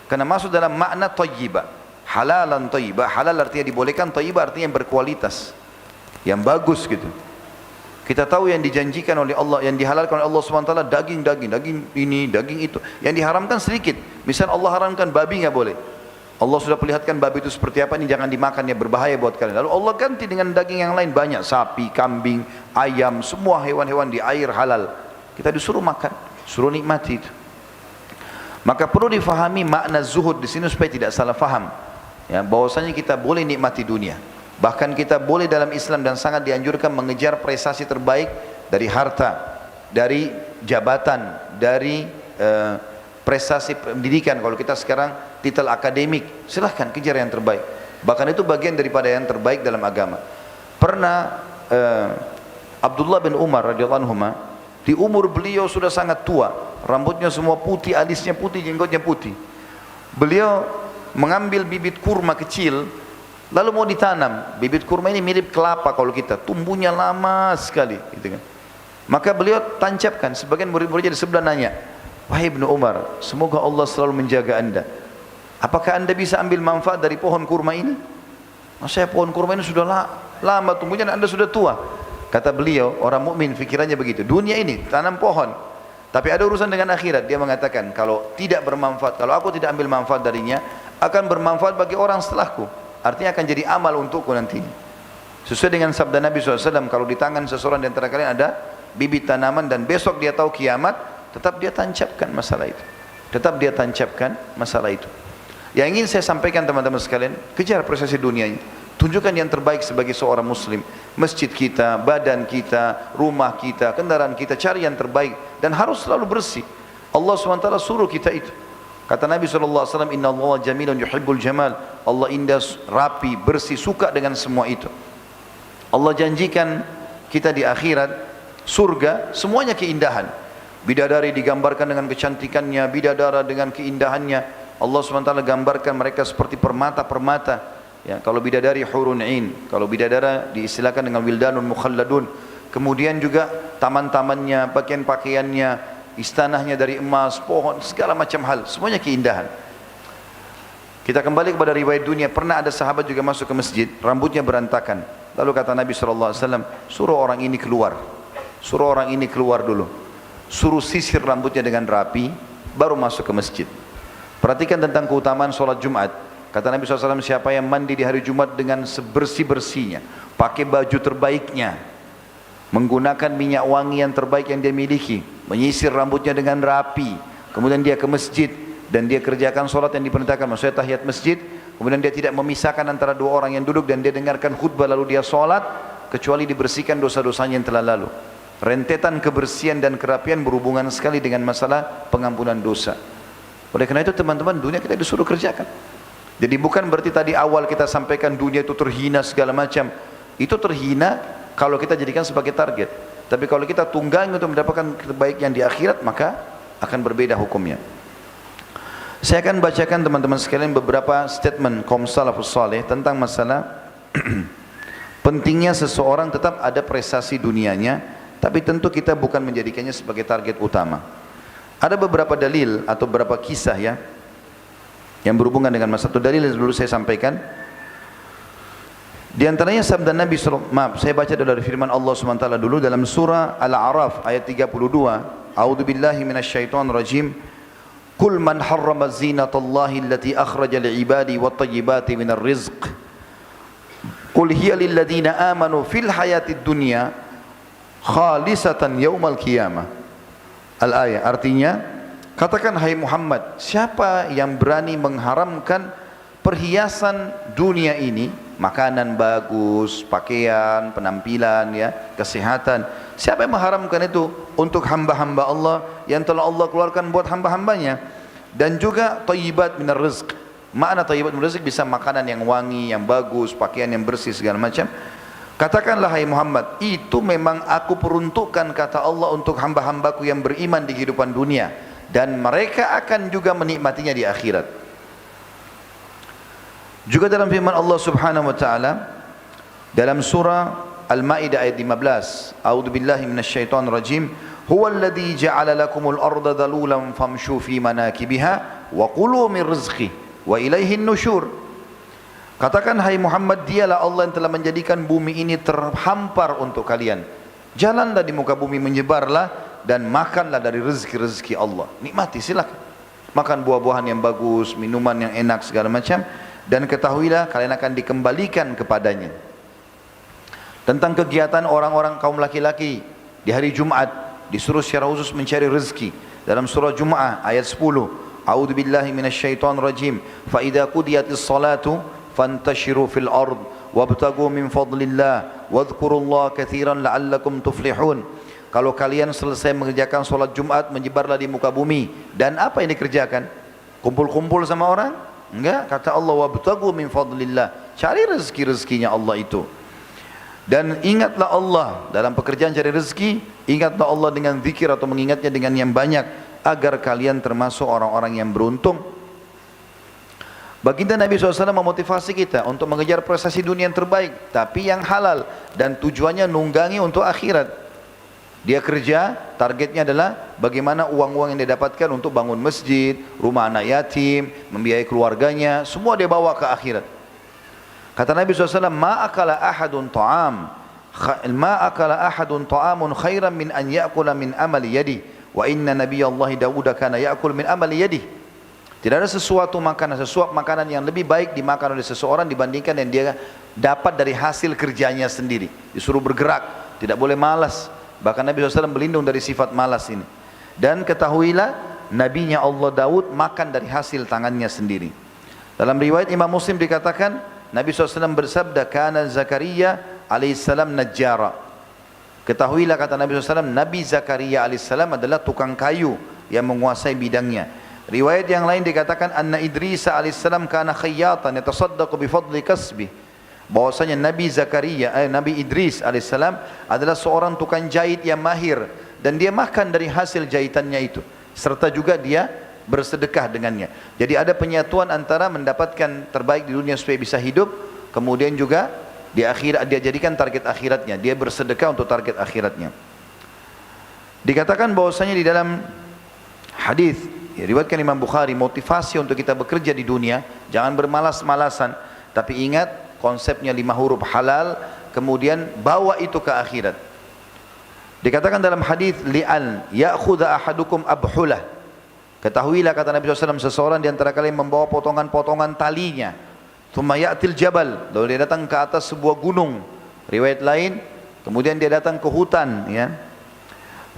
Karena masuk dalam makna thayyibah. Halalan thayyibah, halal artinya dibolehkan, thayyibah artinya yang berkualitas, yang bagus gitu. Kita tahu yang dijanjikan oleh Allah, yang dihalalkan oleh Allah SWT, daging ini, daging itu. Yang diharamkan sedikit. Misal Allah haramkan babi, nggak boleh. Allah sudah perlihatkan babi itu seperti apa, ini jangan dimakan, ya berbahaya buat kalian. Lalu Allah ganti dengan daging yang lain banyak, sapi, kambing, ayam, semua hewan-hewan di air halal. Kita disuruh makan, suruh nikmati itu. Maka perlu difahami makna zuhud di sini supaya tidak salah faham. Ya, bahwasanya kita boleh nikmati dunia. Bahkan kita boleh dalam Islam dan sangat dianjurkan mengejar prestasi terbaik dari harta, dari jabatan, dari prestasi pendidikan. Kalau kita sekarang titel akademik, silahkan kejar yang terbaik. Bahkan itu bagian daripada yang terbaik dalam agama. Pernah Abdullah bin Umar radhiyallahu anhu, di umur beliau sudah sangat tua, rambutnya semua putih, alisnya putih, jenggotnya putih. Beliau mengambil bibit kurma kecil, lalu mau ditanam. Bibit kurma ini mirip kelapa kalau kita, tumbuhnya lama sekali gitu kan. Maka beliau tancapkan, sebagian murid-muridnya di sebelah nanya, "Wahai Ibnu Umar, semoga Allah selalu menjaga anda. Apakah anda bisa ambil manfaat dari pohon kurma ini?" "Saya pohon kurma ini sudah lama tumbuhnya dan anda sudah tua." Kata beliau, orang mukmin fikirannya begitu. Dunia ini tanam pohon, tapi ada urusan dengan akhirat. Dia mengatakan, kalau tidak bermanfaat, kalau aku tidak ambil manfaat darinya, akan bermanfaat bagi orang setelahku. Artinya akan jadi amal untukku nanti. Sesuai dengan sabda Nabi SAW, kalau di tangan seseorang di antara kalian ada bibit tanaman dan besok dia tahu kiamat, tetap dia tancapkan masalah itu. Tetap dia tancapkan masalah itu. Yang ingin saya sampaikan teman-teman sekalian, kejar prestasi dunia ini. Tunjukkan yang terbaik sebagai seorang muslim. Masjid kita, badan kita, rumah kita, kendaraan kita, cari yang terbaik. Dan harus selalu bersih. Allah SWT suruh kita itu. Kata Nabi SAW, "Inna Allah jamilun yuhibbul jamal." Allah indah, rapi, bersih, suka dengan semua itu. Allah janjikan kita di akhirat, surga, semuanya keindahan. Bidadari digambarkan dengan kecantikannya, bidadara dengan keindahannya. Allah SWT gambarkan mereka seperti permata-permata. Ya, kalau bidadari hurun ain, kalau bidadara diistilahkan dengan wildanun mukhalladun. Kemudian juga taman-tamannya, pakaian-pakaiannya, istanahnya dari emas, pohon, segala macam hal, semuanya keindahan. Kita kembali kepada riwayat dunia. Pernah ada sahabat juga masuk ke masjid, rambutnya berantakan. Lalu kata Nabi SAW, suruh orang ini keluar. Suruh orang ini keluar dulu. Suruh sisir rambutnya dengan rapi, baru masuk ke masjid. Perhatikan tentang keutamaan sholat Jumat. Kata Nabi SAW, siapa yang mandi di hari Jumat dengan sebersih-bersihnya, pakai baju terbaiknya, menggunakan minyak wangi yang terbaik yang dia miliki, menyisir rambutnya dengan rapi, kemudian dia ke masjid dan dia kerjakan sholat yang diperintahkan, maksudnya tahiyat masjid, kemudian dia tidak memisahkan antara dua orang yang duduk dan dia dengarkan khutbah lalu dia sholat, kecuali dibersihkan dosa-dosanya yang telah lalu. Rentetan kebersihan dan kerapian berhubungan sekali dengan masalah pengampunan dosa. Oleh karena itu teman-teman, dunia kita disuruh kerjakan. Jadi bukan berarti tadi awal kita sampaikan dunia itu terhina segala macam. Itu terhina kalau kita jadikan sebagai target. Tapi kalau kita tunggangi untuk mendapatkan kebaikan di akhirat, maka akan berbeda hukumnya. Saya akan bacakan teman-teman sekalian beberapa statement kaum salafus saleh tentang masalah pentingnya seseorang tetap ada prestasi dunianya, tapi tentu kita bukan menjadikannya sebagai target utama. Ada beberapa dalil atau beberapa kisah ya yang berhubungan dengan masalah itu. Dalil yang dulu saya sampaikan. Di antaranya sabda Nabi saya baca dari firman Allah SWT dulu dalam surah Al-A'raf ayat 32. A'udzubillahi minasyaitonir rajim. Qul man harrama zinatallahi allati akhraja li'ibadi wat-thayyibati minar rizq. Qul hiya lil ladzina amanu fil hayatid dunya khalisatan yaumal qiyamah. Al-ayat artinya, katakan hai Muhammad, siapa yang berani mengharamkan perhiasan dunia ini, makanan bagus, pakaian, penampilan, ya, kesehatan. Siapa yang mengharamkan itu untuk hamba-hamba Allah yang telah Allah keluarkan buat hamba-hambanya? Dan juga thayyibat minar rizq. Makna thayyibat minar rizq bisa makanan yang wangi, yang bagus, pakaian yang bersih, segala macam. Katakanlah hai Muhammad, itu memang aku peruntukkan, kata Allah, untuk hamba-hambaku yang beriman di kehidupan dunia. Dan mereka akan juga menikmatinya di akhirat. Juga dalam firman Allah Subhanahu wa taala dalam surah Al-Maidah ayat 15, A'udzubillahi minasyaitonir rajim, huwallazi ja'ala lakumul arda dhalulan famshu fi manakibiha wa kulu min rizqi wa ilaihin nusyur. Katakan hai Muhammad, dialah Allah yang telah menjadikan bumi ini terhampar untuk kalian. Jalanlah di muka bumi, menyebarlah dan makanlah dari rezeki-rezeki Allah. Nikmati, silakan. Makan buah-buahan yang bagus, minuman yang enak segala macam, dan ketahuilah kalian akan dikembalikan kepadanya. Tentang kegiatan orang-orang kaum laki-laki di hari Jumat disuruh secara khusus mencari rezeki. Dalam surah Jum'ah ayat 10, A'udzubillahi minasyaitonir rajim, fa idza qudiyatis salatu fantashiru fil ard wabtagu min fadlillah wadhkurullaha katsiran la'allakum tuflihun. Kalau kalian selesai mengerjakan solat Jumat, menyebarlah di muka bumi. Dan apa yang dikerjakan? Kumpul-kumpul sama orang? Enggak, kata Allah, wabtagu min fadlillah, cari rezeki-rezekinya Allah itu. Dan ingatlah Allah dalam pekerjaan cari rezeki, ingatlah Allah dengan zikir atau mengingatnya dengan yang banyak, agar kalian termasuk orang-orang yang beruntung. Baginda Nabi SAW memotivasi kita untuk mengejar prestasi dunia yang terbaik, tapi yang halal, dan tujuannya nunggangi untuk akhirat. Dia kerja, targetnya adalah bagaimana uang-uang yang dia dapatkan untuk bangun masjid, rumah anak yatim, membiayai keluarganya, semua dia bawa ke akhirat. Kata Nabi SAW, ma akala ahadun ta'amun khairan min an ya'kula min amali yadi, wa inna nabiyallahi Dawud kana ya'kul min amali yadi. Tidak ada sesuatu makanan yang lebih baik dimakan oleh seseorang dibandingkan yang dia dapat dari hasil kerjanya sendiri. Disuruh bergerak, tidak boleh malas. Bahkan Nabi SAW berlindung dari sifat malas ini. Dan ketahuilah, nabinya Allah Daud makan dari hasil tangannya sendiri. Dalam riwayat Imam Muslim dikatakan, Nabi SAW bersabda, kana Zakaria alaihissalam najjara. Ketahuilah, kata Nabi SAW, Nabi Zakaria alaihissalam adalah tukang kayu yang menguasai bidangnya. Riwayat yang lain dikatakan, anna Idris alaihissalam kana khayyatan yatasaddaqu bifadli kasbih. Bahwasanya Nabi Idris alaihissalam adalah seorang tukang jahit yang mahir, dan dia makan dari hasil jahitannya itu, serta juga dia bersedekah dengannya. Jadi ada penyatuan antara mendapatkan terbaik di dunia supaya bisa hidup, kemudian juga di akhirat dia jadikan target akhiratnya, dia bersedekah untuk target akhiratnya. Dikatakan bahwasanya di dalam hadis riwayatkan Imam Bukhari, motivasi untuk kita bekerja di dunia, jangan bermalas-malasan, tapi ingat konsepnya 5 huruf halal, kemudian bawa itu ke akhirat. Dikatakan dalam hadis, li'an ya'khudha ahadukum abhulah. Ketahuilah, kata Nabi SAW, seseorang di antara kalian membawa potongan-potongan talinya. Thumma ya'til jabal, lalu dia datang ke atas sebuah gunung. Riwayat lain, kemudian dia datang ke hutan, ya.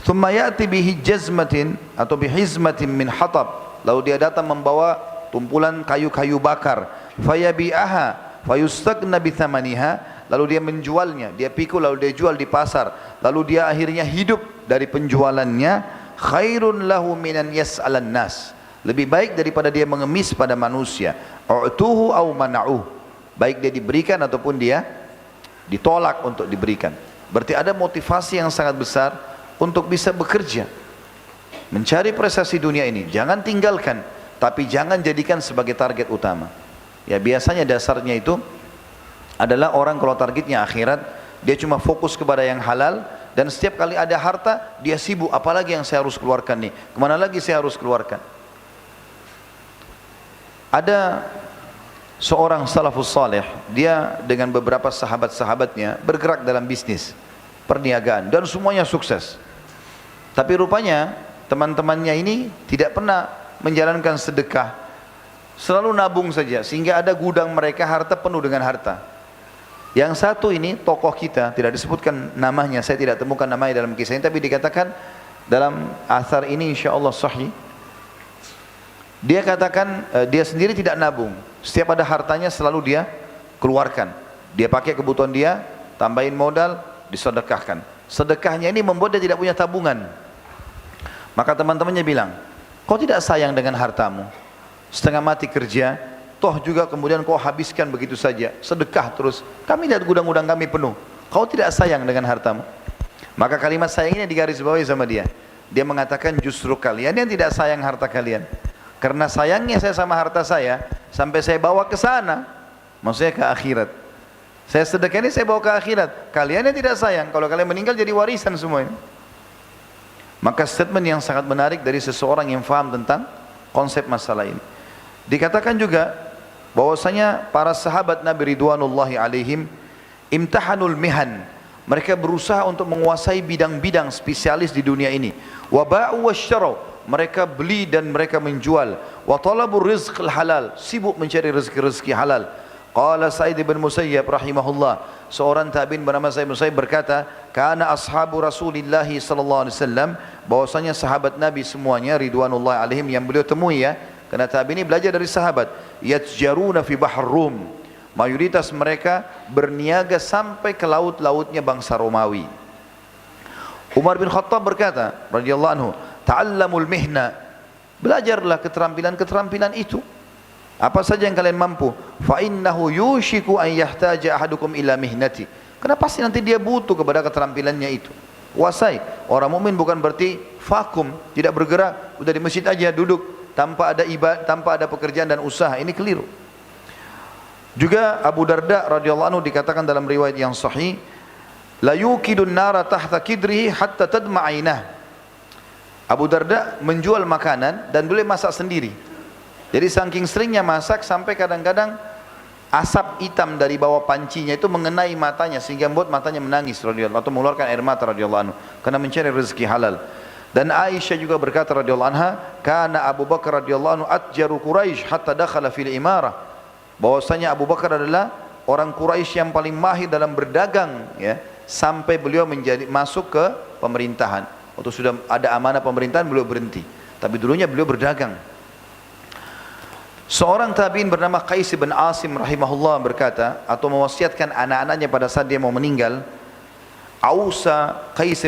Thumma ya'ti bihi jazmatin atau bihizmatin min hatab, lalu dia datang membawa tumpulan kayu-kayu bakar. Fayabi'aha fayustagna bithamaniha, lalu dia menjualnya, dia pikul lalu dia jual di pasar, lalu dia akhirnya hidup dari penjualannya. Khairun lahu minan yas'alan nas, lebih baik daripada dia mengemis pada manusia. U'tuhu aw mana'uh, baik dia diberikan ataupun dia ditolak untuk diberikan. Berarti ada motivasi yang sangat besar untuk bisa bekerja, mencari prestasi dunia ini. Jangan tinggalkan, tapi jangan jadikan sebagai target utama. Ya, biasanya dasarnya itu adalah orang kalau targetnya akhirat, dia cuma fokus kepada yang halal, dan setiap kali ada harta dia sibuk, apalagi yang saya harus keluarkan nih, kemana lagi saya harus keluarkan. Ada seorang salafus saleh, dia dengan beberapa sahabat-sahabatnya bergerak dalam bisnis perniagaan dan semuanya sukses. Tapi rupanya teman-temannya ini tidak pernah menjalankan sedekah, selalu nabung saja, sehingga ada gudang mereka harta penuh dengan harta. Yang satu ini tokoh kita, tidak disebutkan namanya, saya tidak temukan namanya dalam kisah ini, tapi dikatakan dalam athar ini insyaallah sahih. Dia katakan dia sendiri tidak nabung, setiap ada hartanya selalu dia keluarkan, dia pakai kebutuhan dia, tambahin modal, disedekahkan. Sedekahnya ini membuat dia tidak punya tabungan. Maka teman-temannya bilang, kau tidak sayang dengan hartamu? Setengah mati kerja, toh juga kemudian kau habiskan begitu saja, sedekah terus. Kami lihat gudang-gudang kami penuh, kau tidak sayang dengan hartamu? Maka kalimat sayang ini digarisbawahi sama dia. Dia mengatakan, justru kalian yang tidak sayang harta kalian. Karena sayangnya saya sama harta saya, sampai saya bawa ke sana, Maksudnya ke akhirat. Saya sedekah ini saya bawa ke akhirat. Kalian yang tidak sayang, kalau kalian meninggal jadi warisan semua ini. Maka statement yang sangat menarik dari seseorang yang faham tentang konsep masalah ini. Dikatakan juga bahwasanya para sahabat Nabi ridwanullahi alaihim imtahanul mihan. Mereka berusaha untuk menguasai bidang-bidang spesialis di dunia ini. Wa ba'u wasyarau. Mereka beli dan mereka menjual. Wa talabur rizqil halal. Sibuk mencari rezeki-rezeki halal. Qala Sa'id bin Musayyab rahimahullah, seorang tabi'in bernama Sa'id bin Musayyab berkata, kana ashabu Rasulillah sallallahu alaihi wasallam, bahwasanya sahabat Nabi semuanya ridwanullah alaihim yang beliau temui ya, karena tabi'in ini belajar dari sahabat, yatjaruna fi bahr Rum. Mayoritas mereka berniaga sampai ke laut-lautnya bangsa Romawi. Umar bin Khattab berkata radhiyallahu anhu, ta'allamul mihna, belajarlah keterampilan-keterampilan itu. Apa saja yang kalian mampu. Fa innahu yushiku an yahtaja ahadukum ila mihnati. Karena pasti nanti dia butuh kepada keterampilannya itu. Kuasai. Orang mukmin bukan berarti vakum, tidak bergerak, udah di masjid aja duduk tanpa ada ibadah, tanpa ada pekerjaan dan usaha. Ini keliru. Juga Abu Darda radhiyallahu anhu dikatakan dalam riwayat yang sahih, la yukidun nara tahta kidrihi hatta tadma ainah. Abu Darda menjual makanan dan boleh masak sendiri. Jadi saking seringnya masak sampai kadang-kadang asap hitam dari bawah pancinya itu mengenai matanya sehingga membuat matanya menangis radhiyallahu atau mengeluarkan air mata radhiyallahu anhu karena mencari rezeki halal. Dan Aisyah juga berkata radhiyallahu anha, kana Abu Bakar radhiyallahu anhu atjaru Quraisy hatta dakhala fil imarah. Bahwasanya Abu Bakar adalah orang Quraisy yang paling mahir dalam berdagang ya, sampai beliau masuk ke pemerintahan. Waktu sudah ada amanah pemerintahan beliau berhenti. Tapi dulunya beliau berdagang. Seorang tabi'in bernama Qais bin Asim rahimahullah berkata atau mewasiatkan anak-anaknya pada saat dia mau meninggal, ausa Qais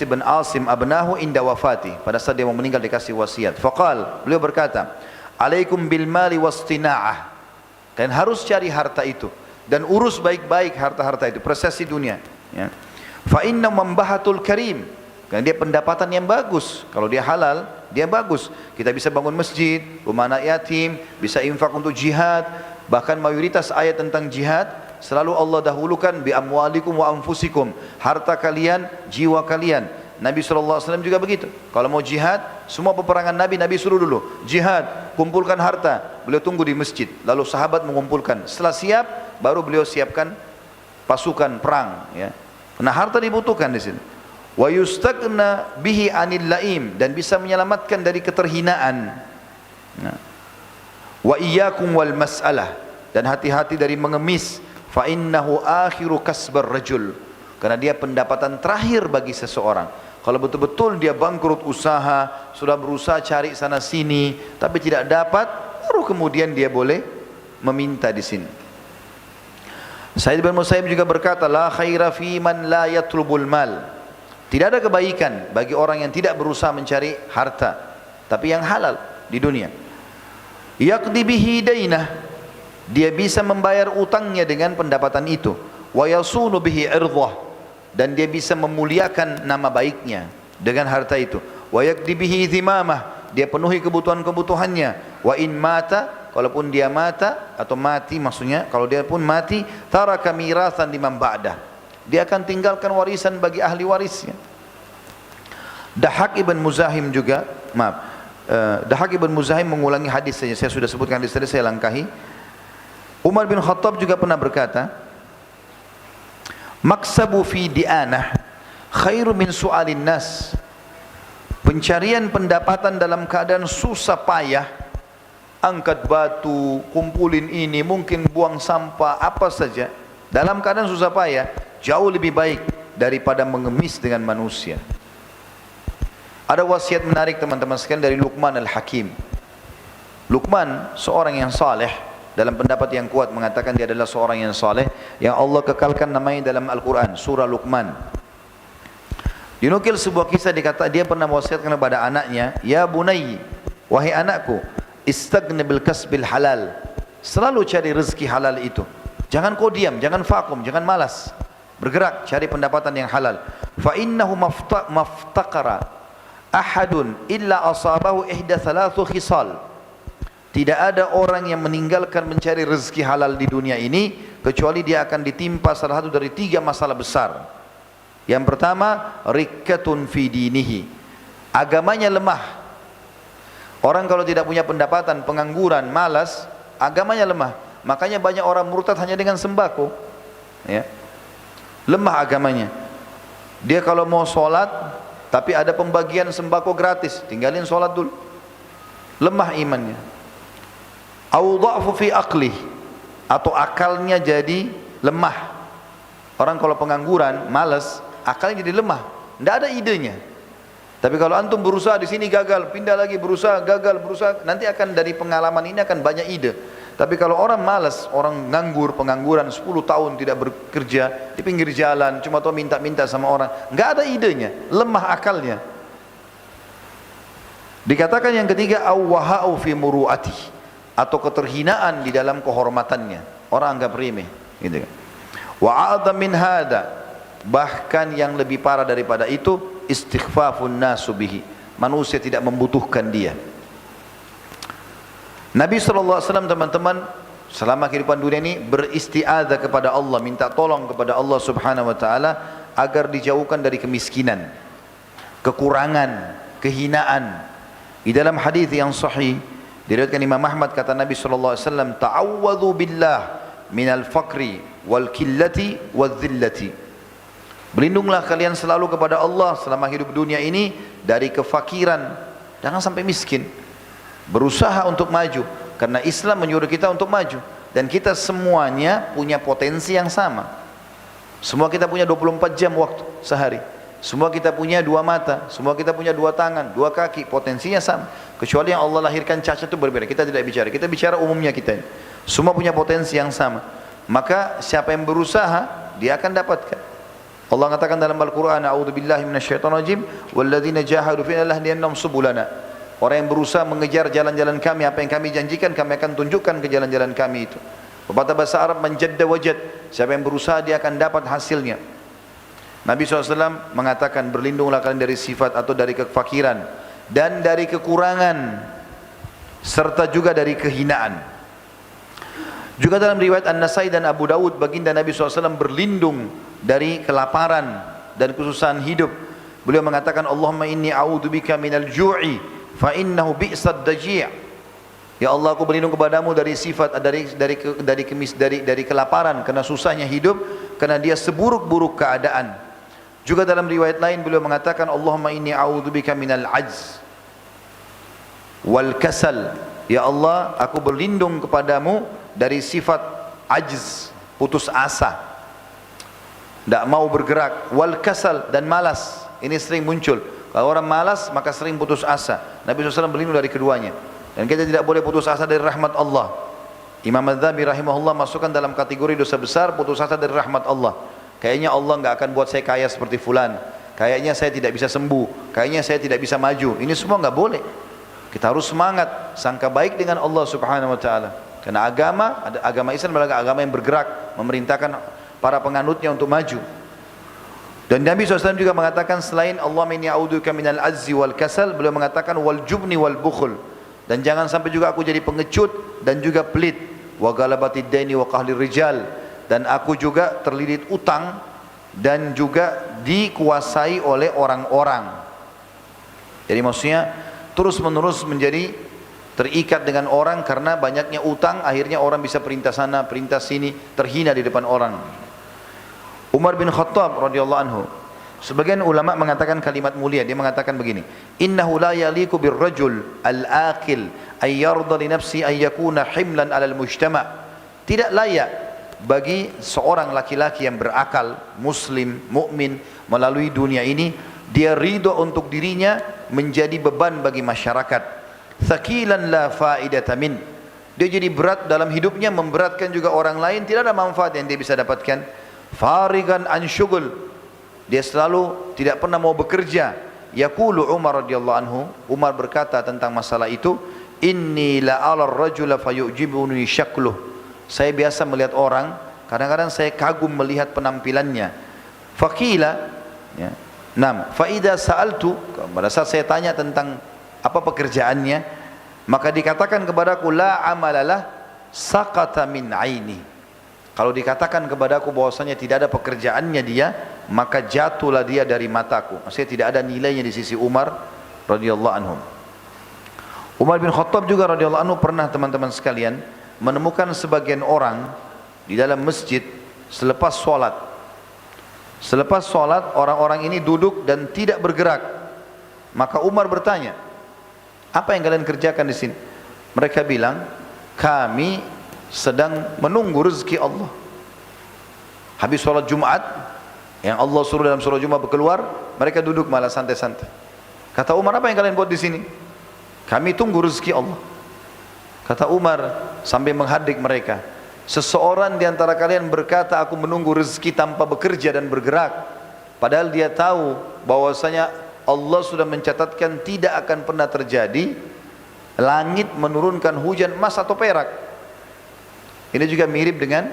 bin Asim abnahu inda wafati, pada saat dia mau meninggal dikasih wasiat. Faqal, beliau berkata, alaikum bil mali wastina'ah, kalian harus cari harta itu dan urus baik-baik harta-harta itu, prosesi dunia ya. Fa inna mambahatul karim, karena dia pendapatan yang bagus. Kalau dia halal, dia bagus. Kita bisa bangun masjid, rumah anak yatim, bisa infak untuk jihad. Bahkan mayoritas ayat tentang jihad selalu Allah dahulukan bi amwalikum wa anfusikum, harta kalian, jiwa kalian. Nabi SAW juga begitu. Kalau mau jihad, semua peperangan Nabi suruh dulu jihad, kumpulkan harta. Beliau tunggu di masjid, lalu sahabat mengumpulkan. Setelah siap, baru beliau siapkan pasukan perang ya. Nah, harta dibutuhkan di sini. Wa yustagna bihi anil laim, dan bisa menyelamatkan dari keterhinaan. Nah. Wa iyyakum wal mas'alah, dan hati-hati dari mengemis. Fa innahu akhiru kasbar rajul, karena dia pendapatan terakhir bagi seseorang. Kalau betul-betul dia bangkrut usaha, sudah berusaha cari sana sini tapi tidak dapat, baru kemudian dia boleh meminta di sini. Sa'id bin Musayyib juga berkata, la khaira fi man la yatlubul mal, tidak ada kebaikan bagi orang yang tidak berusaha mencari harta tapi yang halal di dunia. Yaqdi bihi dainah, dia bisa membayar utangnya dengan pendapatan itu. Wa yasunu bihi irdhah, dan dia bisa memuliakan nama baiknya dengan harta itu. Wa yaqdi bihi dhimamah, dia penuhi kebutuhan-kebutuhannya. Wa in mata, kalaupun dia mata atau mati maksudnya, kalau dia pun mati, taraka mirathan liman ba'dah, dia akan tinggalkan warisan bagi ahli warisnya. Dahak ibn Muzahim juga, Dahak ibn Muzahim mengulangi hadis saja, saya sudah sebutkan hadis tadi, saya langkahi. Umar bin Khattab juga pernah berkata, maksabu fi di'anah khairu min su'alin nas, pencarian pendapatan dalam keadaan susah payah, angkat batu, kumpulin ini, mungkin buang sampah, apa saja, dalam keadaan susah payah, jauh lebih baik daripada mengemis dengan manusia. Ada wasiat menarik teman-teman sekalian dari Luqman Al-Hakim. Luqman seorang yang saleh, dalam pendapat yang kuat mengatakan dia adalah seorang yang saleh yang Allah kekalkan namanya dalam Al-Quran, surah Luqman. Dinukil sebuah kisah, dikata dia pernah mewasiatkan kepada anaknya, ya bunayyi, wahai anakku, istagni bil kasbil halal, selalu cari rezeki halal itu. Jangan kau diam, jangan vakum, jangan malas, bergerak cari pendapatan yang halal. Fa innahu maftaqara ahadun illa asabahu ihda thalathu khisal, Tidak ada orang yang meninggalkan mencari rezeki halal di dunia ini kecuali dia akan ditimpa salah satu dari 3 masalah besar. Yang pertama, rikkatun fi dinihi. Agamanya lemah. Orang kalau tidak punya pendapatan, pengangguran, malas, agamanya lemah. Makanya banyak orang murtad hanya dengan sembako. Ya. Lemah agamanya. Dia kalau mau sholat, tapi ada pembagian sembako gratis, tinggalin sholat dulu. Lemah imannya. Au dha'fu fi aqlih, atau akalnya jadi lemah. Orang kalau pengangguran, malas, akalnya jadi lemah, tidak ada idenya. Tapi kalau antum berusaha di sini gagal, pindah lagi berusaha gagal, berusaha, nanti akan dari pengalaman ini akan banyak ide. Tapi kalau orang malas, orang nganggur, pengangguran 10 tahun tidak bekerja di pinggir jalan, cuma tahu minta-minta sama orang, nggak ada idenya, lemah akalnya. Dikatakan yang ketiga, awwaha'u fi muru'ati, atau keterhinaan di dalam kehormatannya, orang anggap remeh, gitu kan. Wa a'dham min hada, bahkan yang lebih parah daripada itu, istighfafun nasu bihi, manusia tidak membutuhkan dia. Nabi SAW teman-teman selama kehidupan dunia ini beristiadzah kepada Allah, minta tolong kepada Allah Subhanahu wa taala agar dijauhkan dari kemiskinan, kekurangan, kehinaan. Di dalam hadis yang sahih diriwayatkan Imam Ahmad, kata Nabi SAW, ta'awwadhu billah minal faqri wal killati wal dhillati. Berlindunglah kalian selalu kepada Allah selama hidup dunia ini dari kefakiran, jangan sampai miskin. Berusaha untuk maju, karena Islam menyuruh kita untuk maju. Dan kita semuanya punya potensi yang sama. Semua kita punya 24 jam waktu sehari. Semua kita punya 2 mata, semua kita punya 2 tangan, 2 kaki, potensinya sama. Kecuali yang Allah lahirkan cacat itu berbeda. Kita tidak bicara, kita bicara umumnya kita. Semua punya potensi yang sama. Maka siapa yang berusaha, dia akan dapatkan. Allah mengatakan dalam Al-Quran, a'udzubillahi minasyaitonirrajim, walladzina jahadu fina lahdiyannahum subulana. Orang yang berusaha mengejar jalan-jalan kami, apa yang kami janjikan, kami akan tunjukkan ke jalan-jalan kami itu. Pepatah bahasa Arab, manjadda wajad, siapa yang berusaha dia akan dapat hasilnya. Nabi SAW mengatakan, berlindunglah kalian dari sifat atau dari kefakiran dan dari kekurangan serta juga dari kehinaan. Juga dalam riwayat An-Nasai dan Abu Dawud, baginda Nabi SAW berlindung dari kelaparan dan kesusahan hidup. Beliau mengatakan, Allahumma inni a'udzubika minal ju'i fa innahu bi'sad daji'. Ya Allah, aku berlindung kepadamu dari sifat dari kelaparan, karena susahnya hidup, karena dia seburuk-buruk keadaan. Juga dalam riwayat lain beliau mengatakan, Allahumma inni a'udzubika minal ajz wal kasal. Ya Allah, aku berlindung kepadamu dari sifat ajz, putus asa, tidak mau bergerak, wal kasal, dan malas. Ini sering muncul. Kalau orang malas maka sering putus asa. Nabi SAW berlindung dari keduanya. Dan kita tidak boleh putus asa dari rahmat Allah. Imam Adz-Dzahabi rahimahullah masukkan dalam kategori dosa besar putus asa dari rahmat Allah. Kayaknya Allah nggak akan buat saya kaya seperti fulan. Kayaknya saya tidak bisa sembuh. Kayaknya saya tidak bisa maju. Ini semua nggak boleh. Kita harus semangat, sangka baik dengan Allah Subhanahu wa taala. Karena agama Islam adalah agama yang bergerak, memerintahkan para penganutnya untuk maju. Dan Nabi SAW juga mengatakan, selain Allah inni a'udzubika minal azzi wal kasal, beliau mengatakan wal jubni wal bukhl. Dan jangan sampai juga aku jadi pengecut dan juga pelit. Wa galabatid daini wa qahlir rijal. Dan aku juga terlilit utang dan juga dikuasai oleh orang-orang. Jadi maksudnya terus menerus menjadi terikat dengan orang karena banyaknya utang, akhirnya orang bisa perintah sana, perintah sini, terhina di depan orang. Umar bin Khattab radhiyallahu anhu, sebagian ulama mengatakan kalimat mulia, dia mengatakan begini, innahu la yaliku birrajul al-aqil ay yarda li nafsi ay yakuna himlan 'alal mujtama'. Tidak layak bagi seorang laki-laki yang berakal, muslim, mukmin melalui dunia ini, dia ridho untuk dirinya menjadi beban bagi masyarakat. Thaqilan la faidata min. Dia jadi berat dalam hidupnya, memberatkan juga orang lain, tidak ada manfaat yang dia bisa dapatkan. Farigan an syugul, dia selalu tidak pernah mau bekerja. Yaqulu Umar radhiyallahu anhu, Umar berkata tentang masalah itu, inni la 'ala ar-rajula fayu'jibuni syakluh. Saya biasa melihat orang, kadang-kadang saya kagum melihat penampilannya. Faqila, ya, nam, fa idza sa'altu, pada saat saya tanya tentang apa pekerjaannya, Maka dikatakan kepadaku, la amalalah saqata min aini. Kalau dikatakan kepadaku bahwasanya tidak ada pekerjaannya dia, maka jatuhlah dia dari mataku. Maksudnya tidak ada nilainya di sisi Umar radhiyallahu anhum. Umar bin Khattab juga radhiyallahu anhu pernah, teman-teman sekalian, menemukan sebagian orang di dalam masjid selepas sholat. Selepas sholat orang-orang ini duduk dan tidak bergerak. Maka Umar bertanya, apa yang kalian kerjakan di sini? Mereka bilang, kami sedang menunggu rezeki Allah. Habis sholat Jumat, yang Allah suruh dalam surah Jumat keluar, mereka duduk malah santai-santai. Kata Umar, apa yang kalian buat di sini? Kami tunggu rezeki Allah. Kata Umar sambil menghadik mereka, seseorang di antara kalian berkata, aku menunggu rezeki tanpa bekerja dan bergerak, padahal dia tahu bahwasanya Allah sudah mencatatkan tidak akan pernah terjadi langit menurunkan hujan emas atau perak. Ini juga mirip dengan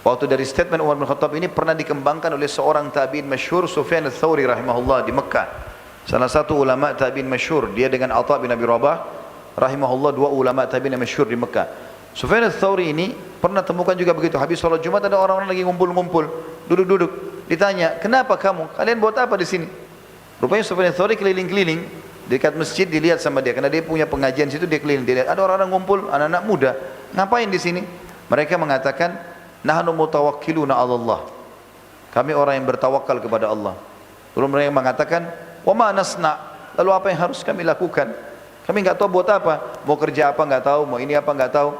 waktu dari statement Umar bin Khattab ini pernah dikembangkan oleh seorang tabi'in masyhur, Sufyan ats-Tsauri rahimahullah, di Mekah. Salah satu ulama tabi'in masyhur, dia dengan Atha bin Abi Rabah rahimahullah, dua ulama tabi'in yang masyhur di Mekah. Sufyan ats-Tsauri ini pernah temukan juga begitu. Habis sholat Jumat ada orang-orang lagi ngumpul-ngumpul, duduk-duduk. Ditanya, kenapa kamu? Kalian buat apa di sini? Rupanya Sufyan ats-Tsauri keliling-keliling dekat masjid, dilihat sama dia, karena dia punya pengajian situ, dia keliling, dia lihat ada orang-orang ngumpul, anak-anak muda, ngapain di sini? Mereka mengatakan, nahnu mutawakkiluna 'ala Allah. Kami orang yang bertawakal kepada Allah. Lalu mereka mengatakan, wa ma nasna? Lalu apa yang harus kami lakukan? Kami enggak tahu buat apa, mau kerja apa enggak tahu, mau ini apa enggak tahu.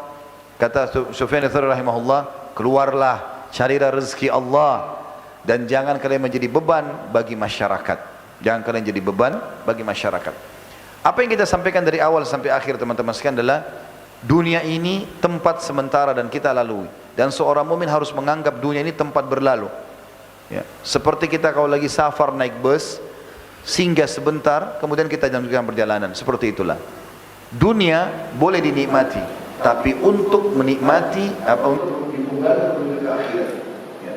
Kata Sufyan ats-Tsauri rahimahullah, keluarlah, carilah rezeki Allah, dan jangan kalian menjadi beban bagi masyarakat. Jangan kalian jadi beban bagi masyarakat. Apa yang kita sampaikan dari awal sampai akhir, teman-teman sekalian, adalah dunia ini tempat sementara dan kita lalui. Dan seorang mukmin harus menganggap dunia ini tempat berlalu. Ya. Seperti kita kalau lagi safar naik bus, singgah sebentar, kemudian kita lanjutkan perjalanan. Seperti itulah. Dunia boleh dinikmati, tapi untuk menikmati untuk ditunggal menuju ke akhirat. Ya.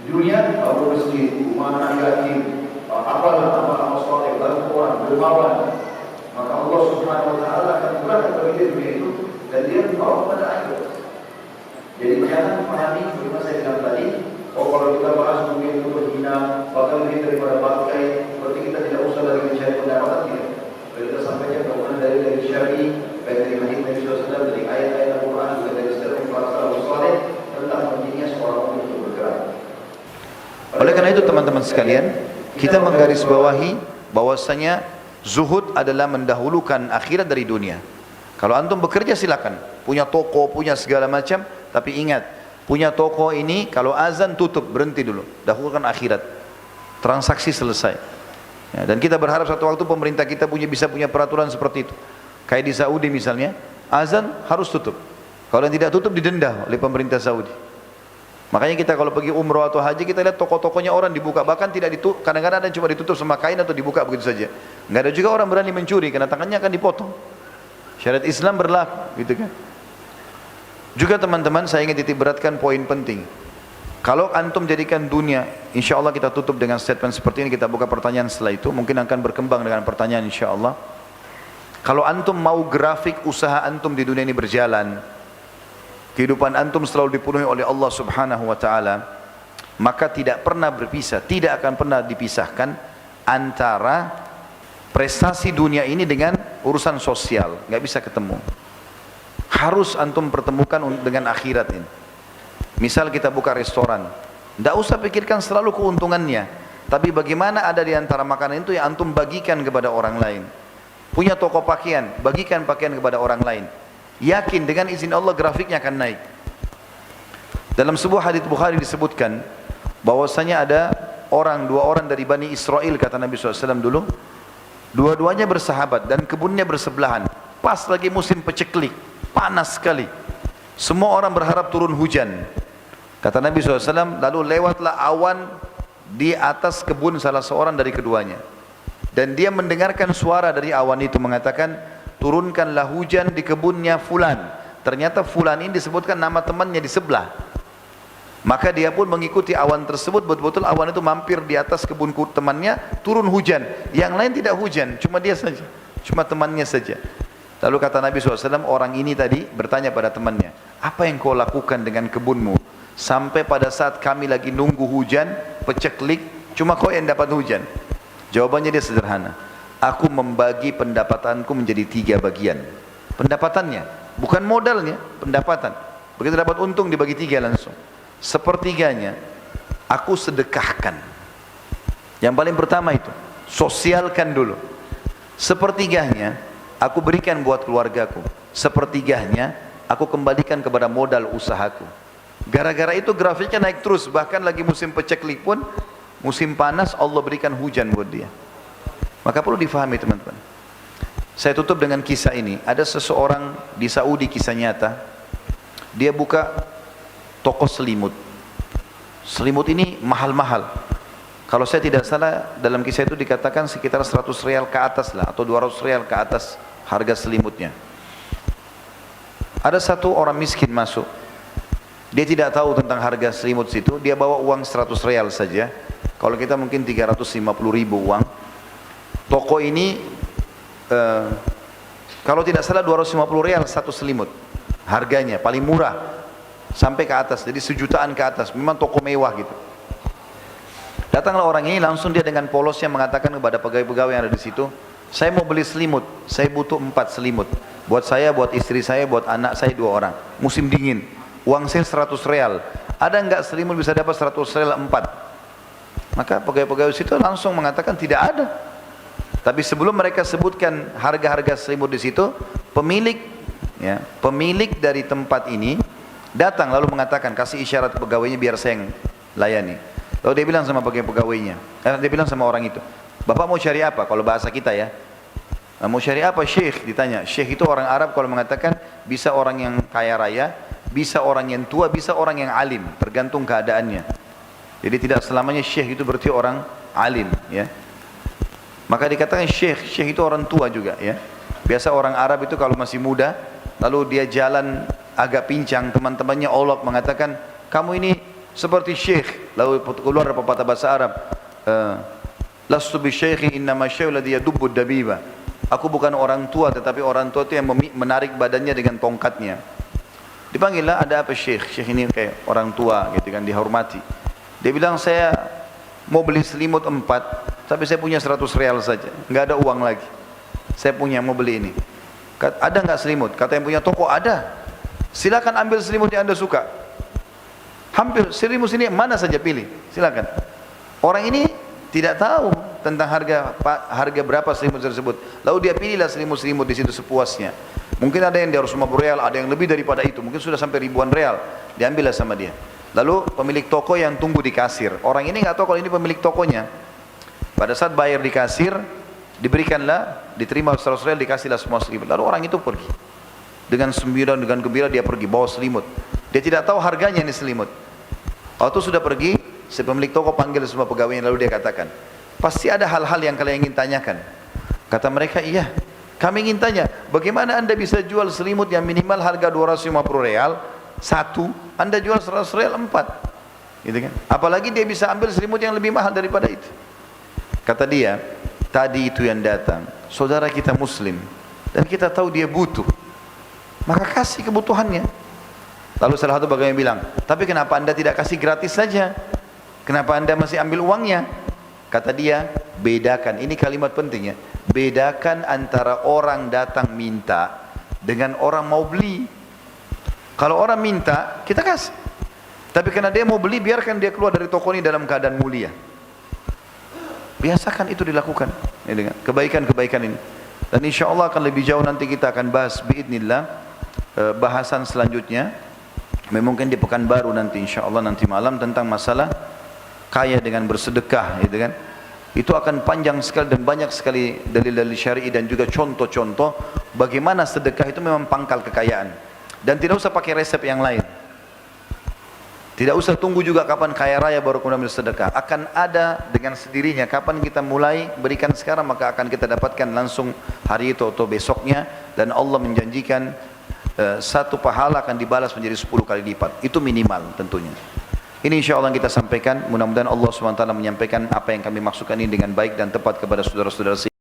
Dunia kalau masjid, rumah yatim, apalah amal soleh, bantuan, dermawan, maka Allah Subhanahu wa taala akan murahkan bagi dunia itu dan dia membawa pada akhirat. Jadi jangan pahami seperti saya bilang tadi, oh kalau kita bahas dunia itu berhina, bahkan lebih daripada bangkai, berarti kita tidak usah lagi mencari pendapatan kita. Kita sampaikan kemudian dari syar'i, baik dari hadis Nabi SAW, dari ayat-ayat Al-Quran, juga dari sejarah para salafus saleh tentang pentingnya seorang mukmin untuk bergerak. Oleh karena itu, teman-teman sekalian, kita menggarisbawahi bahwasanya zuhud adalah mendahulukan akhirat dari dunia. Kalau antum bekerja silakan, punya toko, punya segala macam, tapi ingat, punya toko ini kalau azan tutup, berhenti dulu, dahulukan akhirat. Transaksi selesai. Ya, dan kita berharap satu waktu pemerintah kita bisa punya peraturan seperti itu. Kayak di Saudi misalnya, azan harus tutup. Kalau yang tidak tutup didenda oleh pemerintah Saudi. Makanya kita kalau pergi umroh atau haji, kita lihat toko-tokonya orang dibuka, bahkan tidak ditutup, kadang-kadang ada cuma ditutup sama kain atau dibuka begitu saja. Enggak ada juga orang berani mencuri karena tangannya akan dipotong. Syariat Islam berlaku, gitu kan. Juga teman-teman, saya ingin titik beratkan poin penting. Kalau antum jadikan dunia, insya Allah kita tutup dengan statement seperti ini, kita buka pertanyaan setelah itu, mungkin akan berkembang dengan pertanyaan insya Allah. Kalau antum mau grafik usaha antum di dunia ini berjalan, kehidupan antum selalu dipenuhi oleh Allah Subhanahu wa taala, maka tidak pernah berpisah, tidak akan pernah dipisahkan antara prestasi dunia ini dengan urusan sosial, nggak bisa ketemu. Harus antum pertemukan dengan akhirat ini. Misal kita buka restoran, nggak usah pikirkan selalu keuntungannya, tapi bagaimana ada di antara makanan itu yang antum bagikan kepada orang lain. Punya toko pakaian, bagikan pakaian kepada orang lain. Yakin dengan izin Allah grafiknya akan naik. Dalam sebuah hadits Bukhari disebutkan bahwasanya ada dua orang dari Bani Israel, kata Nabi SAW dulu, dua-duanya bersahabat dan kebunnya bersebelahan. Pas lagi musim peceklik, panas sekali. Semua orang berharap turun hujan. Kata Nabi SAW, lalu lewatlah awan di atas kebun salah seorang dari keduanya. Dan dia mendengarkan suara dari awan itu mengatakan, turunkanlah hujan di kebunnya fulan. Ternyata fulan ini disebutkan nama temannya di sebelah. Maka dia pun mengikuti awan tersebut, betul-betul awan itu mampir di atas kebun temannya, turun hujan. Yang lain tidak hujan, cuma dia saja, cuma temannya saja. Lalu kata Nabi SAW, orang ini tadi bertanya pada temannya, apa yang kau lakukan dengan kebunmu? Sampai pada saat kami lagi nunggu hujan, peceklik, cuma kau yang dapat hujan. Jawabannya dia sederhana, aku membagi pendapatanku menjadi 3 bagian. Pendapatannya, bukan modalnya, pendapatan. Begitu dapat untung dibagi 3 langsung. Sepertiganya aku sedekahkan. Yang paling pertama itu, sosialkan dulu. Sepertiganya aku berikan buat keluargaku. Sepertiganya aku kembalikan kepada modal usahaku. Gara-gara itu grafiknya naik terus. Bahkan lagi musim peceklik pun, musim panas Allah berikan hujan buat dia. Maka perlu difahami teman-teman. Saya tutup dengan kisah ini. Ada seseorang di Saudi, kisah nyata. Dia buka toko selimut. Selimut ini mahal-mahal. Kalau saya tidak salah, dalam kisah itu dikatakan sekitar 100 rial ke atas lah, atau 200 rial ke atas harga selimutnya. Ada satu orang miskin masuk. Dia tidak tahu tentang harga selimut situ. Dia bawa uang 100 rial saja. Kalau kita mungkin 350 ribu uang. Toko ini kalau tidak salah 250 rial satu selimut. Harganya paling murah sampai ke atas. Jadi 1 jutaan ke atas. Memang toko mewah gitu. Datanglah orang ini, langsung dia dengan polosnya mengatakan kepada pegawai-pegawai yang ada di situ, saya mau beli selimut, saya butuh 4 selimut. Buat saya, buat istri saya, buat anak saya 2 orang. Musim dingin. Uang saya 100 real. Ada enggak selimut bisa dapat 100 real 4? Maka pegawai-pegawai situ langsung mengatakan tidak ada. Tapi sebelum mereka sebutkan harga-harga selimut di situ, pemilik dari tempat ini datang lalu mengatakan, kasih isyarat pegawainya biar saya yang layani. Lalu dia bilang sama pegawainya, dia bilang sama orang itu, bapak mau cari apa? Kalau bahasa kita ya, mau cari apa Syekh? Ditanya. Syekh itu orang Arab kalau mengatakan bisa orang yang kaya raya, bisa orang yang tua, bisa orang yang alim, tergantung keadaannya. Jadi tidak selamanya Syekh itu berarti orang alim, ya. Maka dikatakan Syekh itu orang tua juga, ya. Biasa orang Arab itu kalau masih muda, lalu dia jalan agak pincang, teman-temannya olok mengatakan, kamu ini seperti Syekh. Lalu keluar pepatah bahasa Arab, lastu bi syekhin innama syai'u ladzi yadubbu dabiba. Aku bukan orang tua, tetapi orang tua itu yang menarik badannya dengan tongkatnya. Dipanggillah, ada apa Syekh? Syekh ini kayak orang tua gitu kan, dihormati. Dia bilang, saya mau beli selimut 4, tapi saya punya 100 real saja, nggak ada uang lagi. Saya punya, mau beli ini. Ada nggak selimut? Kata yang punya toko, ada. Silakan ambil selimut yang Anda suka. Hampir selimut ini mana saja pilih, silakan. Orang ini tidak tahu tentang harga berapa selimut tersebut. Lalu dia pilihlah selimut-selimut di situ sepuasnya. Mungkin ada yang di 250 real, ada yang lebih daripada itu, mungkin sudah sampai ribuan real. Diambillah sama dia. Lalu pemilik toko yang tunggu di kasir. Orang ini nggak tahu kalau ini pemilik tokonya. Pada saat bayar di kasir, diberikanlah, diterima 100 real, dikasihlah semua selimut. Lalu orang itu pergi. Dengan gembira dia pergi bawa selimut. Dia tidak tahu harganya ini selimut. Waktu sudah pergi, si pemilik toko panggil semua pegawainya, lalu dia katakan, pasti ada hal-hal yang kalian ingin tanyakan. Kata mereka, iya. Kami ingin tanya, bagaimana Anda bisa jual selimut yang minimal harga 250 real, 1, Anda jual 100 real 4. Gitu kan? Apalagi dia bisa ambil selimut yang lebih mahal daripada itu. Kata dia, tadi itu yang datang, saudara kita muslim, dan kita tahu dia butuh, maka kasih kebutuhannya. Lalu salah satu pegawai bilang, tapi kenapa Anda tidak kasih gratis saja? Kenapa Anda masih ambil uangnya? Kata dia, bedakan, ini kalimat penting ya, bedakan antara orang datang minta dengan orang mau beli. Kalau orang minta, kita kasih. Tapi karena dia mau beli, biarkan dia keluar dari toko ini dalam keadaan mulia. Biasakan itu dilakukan, ya, dengan kebaikan-kebaikan ini. Dan insya Allah akan lebih jauh nanti kita akan bahas biidnillah bahasan selanjutnya. Mungkin di pekan baru nanti insya Allah nanti malam tentang masalah kaya dengan bersedekah, gitu kan. Itu akan panjang sekali dan banyak sekali dalil-dalil syar'i dan juga contoh-contoh bagaimana sedekah itu memang pangkal kekayaan. Dan tidak usah pakai resep yang lain. Tidak usah tunggu juga kapan kaya raya baru kemudian bersedekah. Akan ada dengan sendirinya. Kapan kita mulai berikan sekarang, maka akan kita dapatkan langsung hari itu atau besoknya. Dan Allah menjanjikan satu pahala akan dibalas menjadi 10 kali lipat. Itu minimal tentunya. Ini insya Allah yang kita sampaikan. Mudah-mudahan Allah SWT menyampaikan apa yang kami maksudkan ini dengan baik dan tepat kepada saudara-saudara.